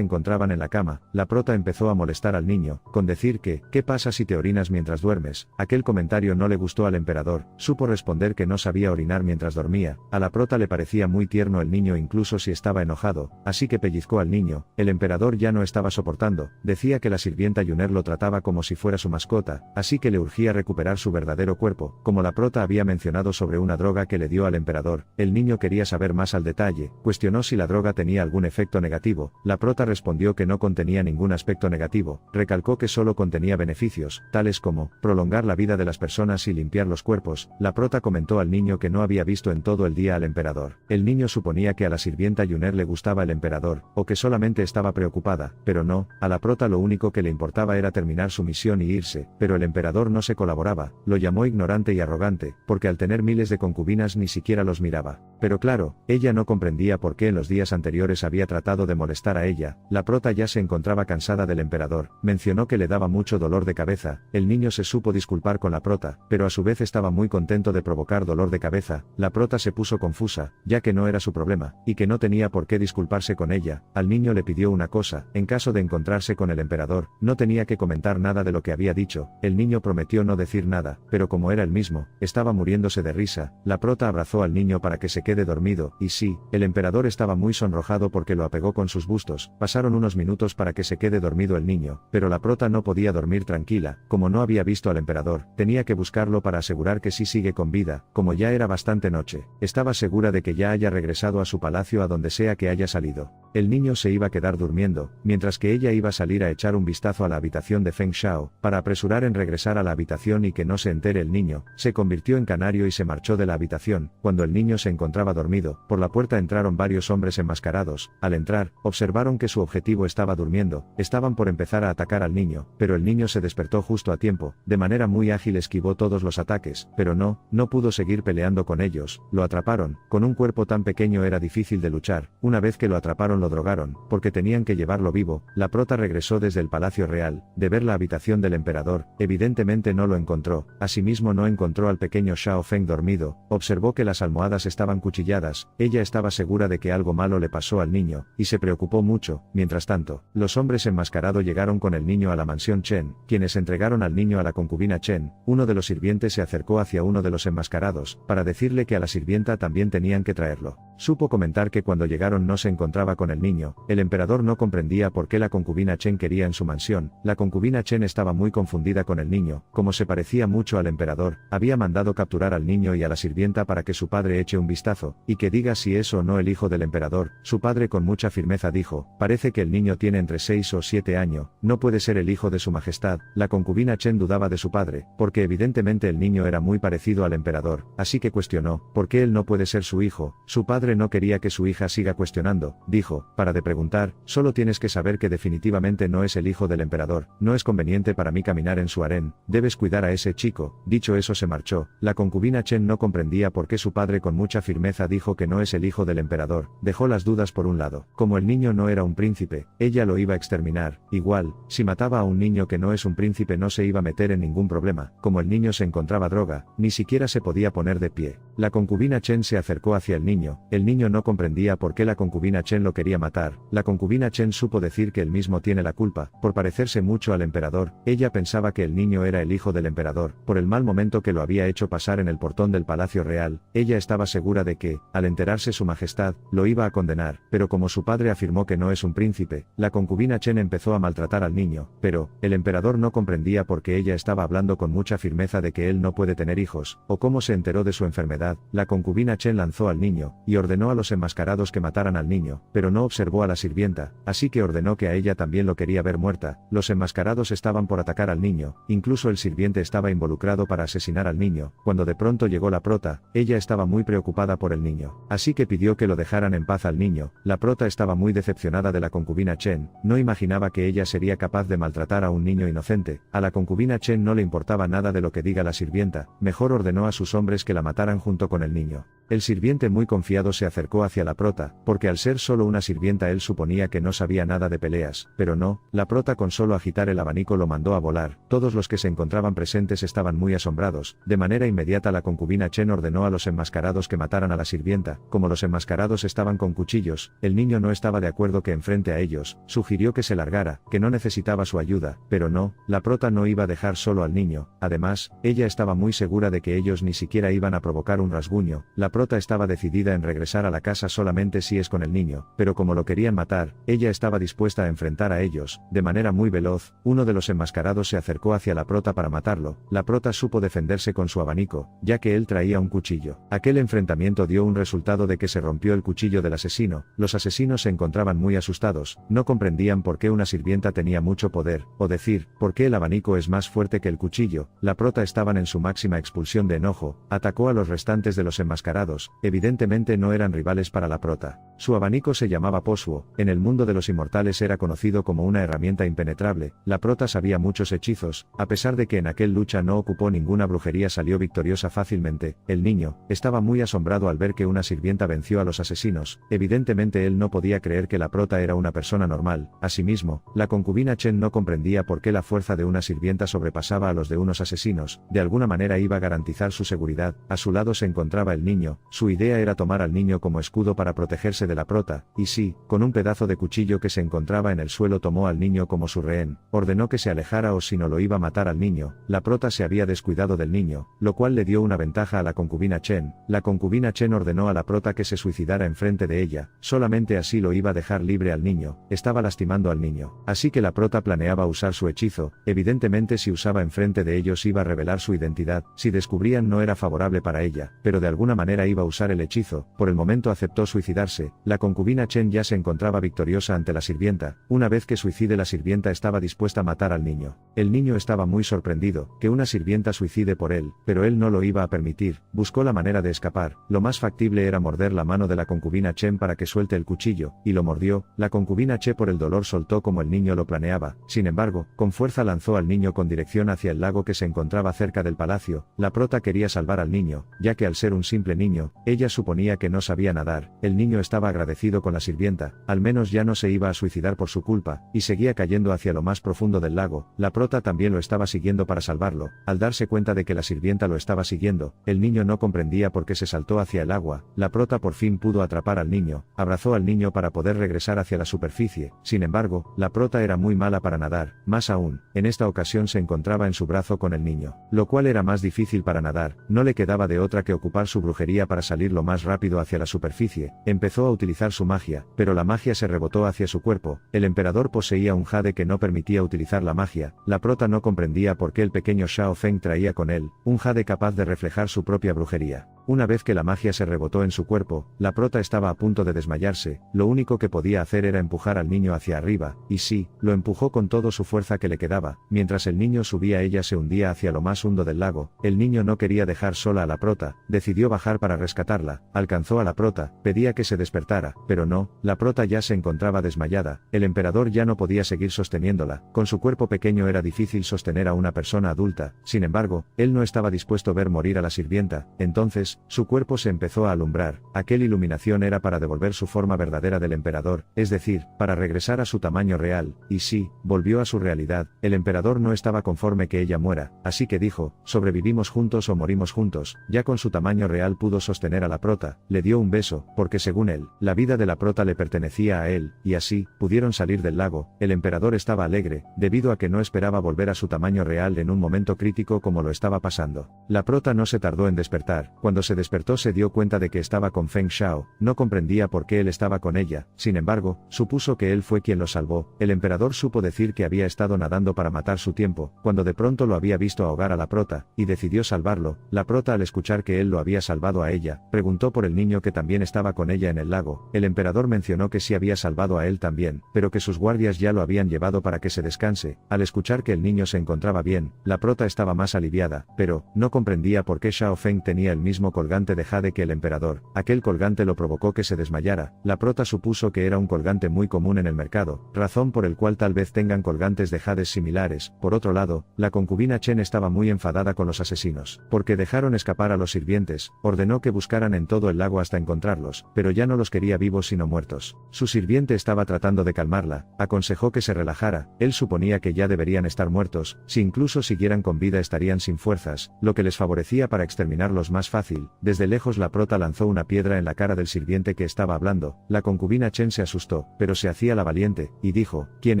encontraban en la cama, la prota empezó a molestar al niño, con decir que, ¿qué pasa si te orinas mientras duermes? Aquel comentario no le gustó al emperador. Supo responder que no sabía orinar mientras dormía. A la prota le parecía muy tierno el niño incluso si estaba enojado, así que pellizcó al niño. El emperador ya no estaba soportando. Decía que la sirvienta Yuner lo trataba como si fuera su mascota, así que le urgía recuperar su verdadero cuerpo. Como la prota había mencionado sobre una droga que le dio al emperador, el niño quería saber más al detalle. Cuestionó si la droga tenía algún efecto negativo. La prota respondió que no contenía ningún aspecto negativo. Recalcó que solo contenía beneficios, tales como prolongar la vida de las personas y limpiar los cuerpos. La prota comentó al niño que no había visto en todo el día al emperador. El niño suponía que a la sirvienta Yuner le gustaba el emperador, o que solamente estaba preocupada, pero no, a la prota lo único que le importaba era terminar su misión y irse. Pero el emperador no se colaboraba. Lo llamó ignorante y arrogante, porque al tener miles de concubinas ni siquiera los miraba. Pero claro, ella no comprendía por qué en los días anteriores había tratado de molestar a ella. La prota ya se encontraba cansada del emperador. Mencionó que le daba mucho dolor de cabeza. El niño se supo disculpar con la prota, pero a su vez estaba muy contento de provocar dolor de cabeza. La prota se puso confusa, ya que no era su problema, y que no tenía por qué disculparse con ella. Al niño le pidió una cosa: en caso de encontrarse con el emperador, no tenía que comentar nada de lo que había dicho. El niño prometió no decir nada, pero como era el mismo, estaba muriéndose de risa. La prota abrazó al niño para que se quede dormido, y sí, el emperador estaba muy sonrojado porque lo apegó con sus bustos. Pasaron unos minutos para que se quede dormido el niño, pero la prota no podía dormir tranquila. Como no había visto al emperador, tenía que buscarlo para asegurar que sí sigue con vida. Como ya era bastante noche, estaba segura de que ya haya regresado a su palacio, a donde sea que haya salido. El niño se iba a quedar durmiendo, mientras que ella iba a salir a echar un vistazo a la habitación de Feng Shao, para apresurar en regresar a la habitación y que no se entere el niño. Se convirtió en canario y se marchó de la habitación. habitación, cuando el niño se encontraba dormido, por la puerta entraron varios hombres enmascarados. Al entrar, observaron que su objetivo estaba durmiendo, estaban por empezar a atacar al niño, pero el niño se despertó justo a tiempo, de manera muy ágil esquivó todos los ataques, pero no pudo seguir peleando con ellos, lo atraparon, con un cuerpo tan pequeño era difícil de luchar, una vez que lo atraparon lo drogaron, porque tenían que llevarlo vivo. La prota regresó desde el Palacio Real, de ver la habitación del emperador, evidentemente no lo encontró, asimismo no encontró al pequeño Xiao Feng dormido, observó que las almohadas estaban cuchilladas, ella estaba segura de que algo malo le pasó al niño, y se preocupó mucho. Mientras tanto, los hombres enmascarados llegaron con el niño a la mansión Chen, quienes entregaron al niño a la concubina Chen. Uno de los sirvientes se acercó hacia uno de los enmascarados, para decirle que a la sirvienta también tenían que traerlo. Supo comentar que cuando llegaron no se encontraba con el niño, el emperador no comprendía por qué la concubina Chen quería en su mansión. La concubina Chen estaba muy confundida con el niño, como se parecía mucho al emperador, había mandado capturar al niño y a la sirvienta para que su padre eche un vistazo, y que diga si es o no el hijo del emperador. Su padre con mucha firmeza dijo, parece que el niño tiene entre 6 o 7 años, no puede ser el hijo de su majestad. La concubina Chen dudaba de su padre, porque evidentemente el niño era muy parecido al emperador, así que cuestionó, ¿por qué él no puede ser su hijo? Su padre no quería que su hija siga cuestionando, dijo, para de preguntar, solo tienes que saber que definitivamente no es el hijo del emperador, no es conveniente para mí caminar en su harén, debes cuidar a ese chico. Dicho eso se marchó. La concubina Chen no comprendía por qué su padre con mucha firmeza dijo que no es el hijo del emperador, dejó las dudas por un lado, como el niño no era un príncipe, ella lo iba a exterminar, igual, si mataba a un niño que no es un príncipe no se iba a meter en ningún problema, como el niño se encontraba droga, ni siquiera se podía poner de pie. La concubina Chen se acercó hacia el niño no comprendía por qué la concubina Chen lo quería matar. La concubina Chen supo decir que él mismo tiene la culpa, por parecerse mucho al emperador. Ella pensaba que el niño era el hijo del emperador, por el mal momento que lo había hecho pasar en el portón del Palacio Real. Ella estaba segura de que, al enterarse su majestad, lo iba a condenar, pero como su padre afirmó que no es un príncipe, la concubina Chen empezó a maltratar al niño, pero, el emperador no comprendía por qué ella estaba hablando con mucha firmeza de que él no puede tener hijos, o cómo se enteró de su enfermedad. La concubina Chen lanzó al niño, y ordenó a los enmascarados que mataran al niño, pero no observó a la sirvienta, así que ordenó que a ella también lo quería ver muerta. Los enmascarados estaban por atacar al niño, incluso el sirviente estaba involucrado para asesinar al niño. Cuando de pronto llegó la prota, ella estaba muy preocupada por el niño, así que pidió que lo dejaran en paz al niño. La prota estaba muy decepcionada de la concubina Chen, no imaginaba que ella sería capaz de maltratar a un niño inocente. A la concubina Chen no le importaba nada de lo que diga la sirvienta, mejor ordenó a sus hombres que la mataran junto con el niño. El sirviente muy confiado se acercó hacia la prota, porque al ser solo una sirvienta él suponía que no sabía nada de peleas, pero no, la prota con solo agitar el abanico lo mandó a volar. Todos los que se encontraban presentes estaban muy asombrados. De manera inmediata la concubina Chen ordenó a los enmascarados que mataran a la sirvienta. Como los enmascarados estaban con cuchillos, el niño no estaba de acuerdo que enfrente a ellos, sugirió que se largara, que no necesitaba su ayuda, pero no, la prota no iba a dejar solo al niño. Además, ella estaba muy segura de que ellos ni siquiera iban a provocar un rasguño. La prota estaba decidida en regresar a la casa solamente si es con el niño, pero como lo querían matar, ella estaba dispuesta a enfrentar a ellos. De manera muy veloz, uno de los enmascarados se acercó hacia la prota para matarlo. La prota supo defenderse con su abanico, ya que él traía un cuchillo. Aquel enfrentamiento dio un resultado de que se rompió el cuchillo del asesino. Los asesinos se encontraban muy asustados, no comprendían por qué una sirvienta tenía mucho poder, o decir, por qué el abanico es más fuerte que el cuchillo. La prota estaban en su máxima expulsión de enojo, atacó a los restantes de los enmascarados, evidentemente no eran rivales para la prota. Su abanico se llamaba Posuo, en el mundo de los inmortales era conocido como una herramienta impenetrable. La prota sabía muchos hechizos, a pesar de que en aquel lucha no ocupó ninguna brujería salió victoriosa fácilmente. El niño, estaba muy asombrado al ver que una sirvienta venció a los asesinos, evidentemente él no podía creer que la prota era una persona normal. Asimismo, la concubina Chen no comprendía por qué la fuerza de una sirvienta sobrepasaba a los de unos asesinos, de alguna manera iba a garantizar su seguridad. A su lado se encontraba el niño, su idea era tomar al niño como escudo para protegerse de la prota, y sí, con un pedazo de cuchillo que se encontraba en el suelo tomó al niño como su rehén, ordenó que se alejara o si no lo iba a matar al niño. La prota se había descuidado del niño, lo cual le dio una ventaja a la concubina Chen. La concubina Chen ordenó a la prota que se suicidara enfrente de ella, solamente así lo iba a dejar libre al niño, estaba lastimando al niño, así que la prota planeaba usar su hechizo, evidentemente si usaba enfrente de ellos iba a revelar su identidad, si descubrían no era favorable para ella, pero de alguna manera ya iba a usar el hechizo, por el momento aceptó suicidarse. La concubina Chen ya se encontraba victoriosa ante la sirvienta. Una vez que suicide, la sirvienta estaba dispuesta a matar al niño. El niño estaba muy sorprendido, que una sirvienta suicide por él, pero él no lo iba a permitir. Buscó la manera de escapar. Lo más factible era morder la mano de la concubina Chen para que suelte el cuchillo, y lo mordió. La concubina Chen por el dolor soltó como el niño lo planeaba. Sin embargo, con fuerza lanzó al niño con dirección hacia el lago que se encontraba cerca del palacio. La prota quería salvar al niño, ya que al ser un simple niño, ella suponía que no sabía nadar. El niño estaba agradecido con la sirvienta, al menos ya no se iba a suicidar por su culpa, y seguía cayendo hacia lo más profundo del lago. La prota también lo estaba siguiendo para salvarlo. Al darse cuenta de que la sirvienta lo estaba siguiendo, el niño no comprendía por qué se saltó hacia el agua. La prota por fin pudo atrapar al niño, abrazó al niño para poder regresar hacia la superficie. Sin embargo, la prota era muy mala para nadar. Más aún, en esta ocasión se encontraba en su brazo con el niño, lo cual era más difícil para nadar. No le quedaba de otra que ocupar su brujería para salir lo más rápido hacia la superficie. Empezó a utilizar su magia, pero la magia se rebotó hacia su cuerpo. El emperador poseía un jade que no permitía utilizar la magia. La prota no comprendía por qué el pequeño Xiao Feng traía con él un jade capaz de reflejar su propia brujería. Una vez que la magia se rebotó en su cuerpo, la prota estaba a punto de desmayarse. Lo único que podía hacer era empujar al niño hacia arriba, y sí, lo empujó con toda su fuerza que le quedaba. Mientras el niño subía, ella se hundía hacia lo más hondo del lago. El niño no quería dejar sola a la prota, decidió bajar para rescatarla. Alcanzó a la prota, pedía que se despertara, pero no, la prota ya se encontraba desmayada. El emperador ya no podía seguir sosteniéndola. Con su cuerpo pequeño era difícil sostener a una persona adulta. Sin embargo, él no estaba dispuesto a ver morir a la sirvienta. Entonces, su cuerpo se empezó a alumbrar. Aquella iluminación era para devolver su forma verdadera del emperador, es decir, para regresar a su tamaño real. Y sí, volvió a su realidad. El emperador no estaba conforme que ella muera, así que dijo: sobrevivimos juntos o morimos juntos. Ya con su tamaño real pudo sostener a la prota, le dio un beso, porque según él, la vida de la prota le pertenecía a él, y así, pudieron salir del lago. El emperador estaba alegre, debido a que no esperaba volver a su tamaño real en un momento crítico como lo estaba pasando. La prota no se tardó en despertar. Cuando se despertó se dio cuenta de que estaba con Feng Xiao. No comprendía por qué él estaba con ella. Sin embargo, supuso que él fue quien lo salvó. El emperador supo decir que había estado nadando para matar su tiempo, cuando de pronto lo había visto ahogar a la prota, y decidió salvarlo. La prota, al escuchar que él lo había salvado a ella, preguntó por el niño que también estaba con ella en el lago. El emperador mencionó que sí había salvado a él también, pero que sus guardias ya lo habían llevado para que se descanse. Al escuchar que el niño se encontraba bien, la prota estaba más aliviada, pero no comprendía por qué Xiao Feng tenía el mismo colgante de jade que el emperador. Aquel colgante lo provocó que se desmayara. La prota supuso que era un colgante muy común en el mercado, razón por el cual tal vez tengan colgantes de jades similares. Por otro lado, la concubina Chen estaba muy enfadada con los asesinos, porque dejaron escapar a los sirvientes. Ordenó que buscaran en todo el lago hasta encontrarlos, pero ya no los quería vivos sino muertos. Su sirviente estaba tratando de calmarla, aconsejó que se relajara. Él suponía que ya deberían estar muertos, si incluso siguieran con vida estarían sin fuerzas, lo que les favorecía para exterminarlos más fácil. Desde lejos la prota lanzó una piedra en la cara del sirviente que estaba hablando. La concubina Chen se asustó, pero se hacía la valiente, y dijo: ¿quién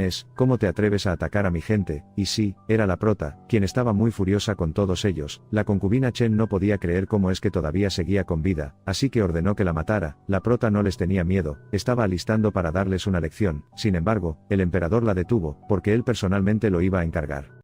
es? ¿Cómo te atreves a atacar a mi gente? Y sí, era la prota, quien estaba muy furiosa con todos ellos. La concubina Chen no podía creer cómo es que todavía seguía con vida, así que ordenó que la matara. La prota no les tenía miedo, estaba alistando para darles una lección. Sin embargo, el emperador la detuvo, porque él personalmente lo iba a encargar.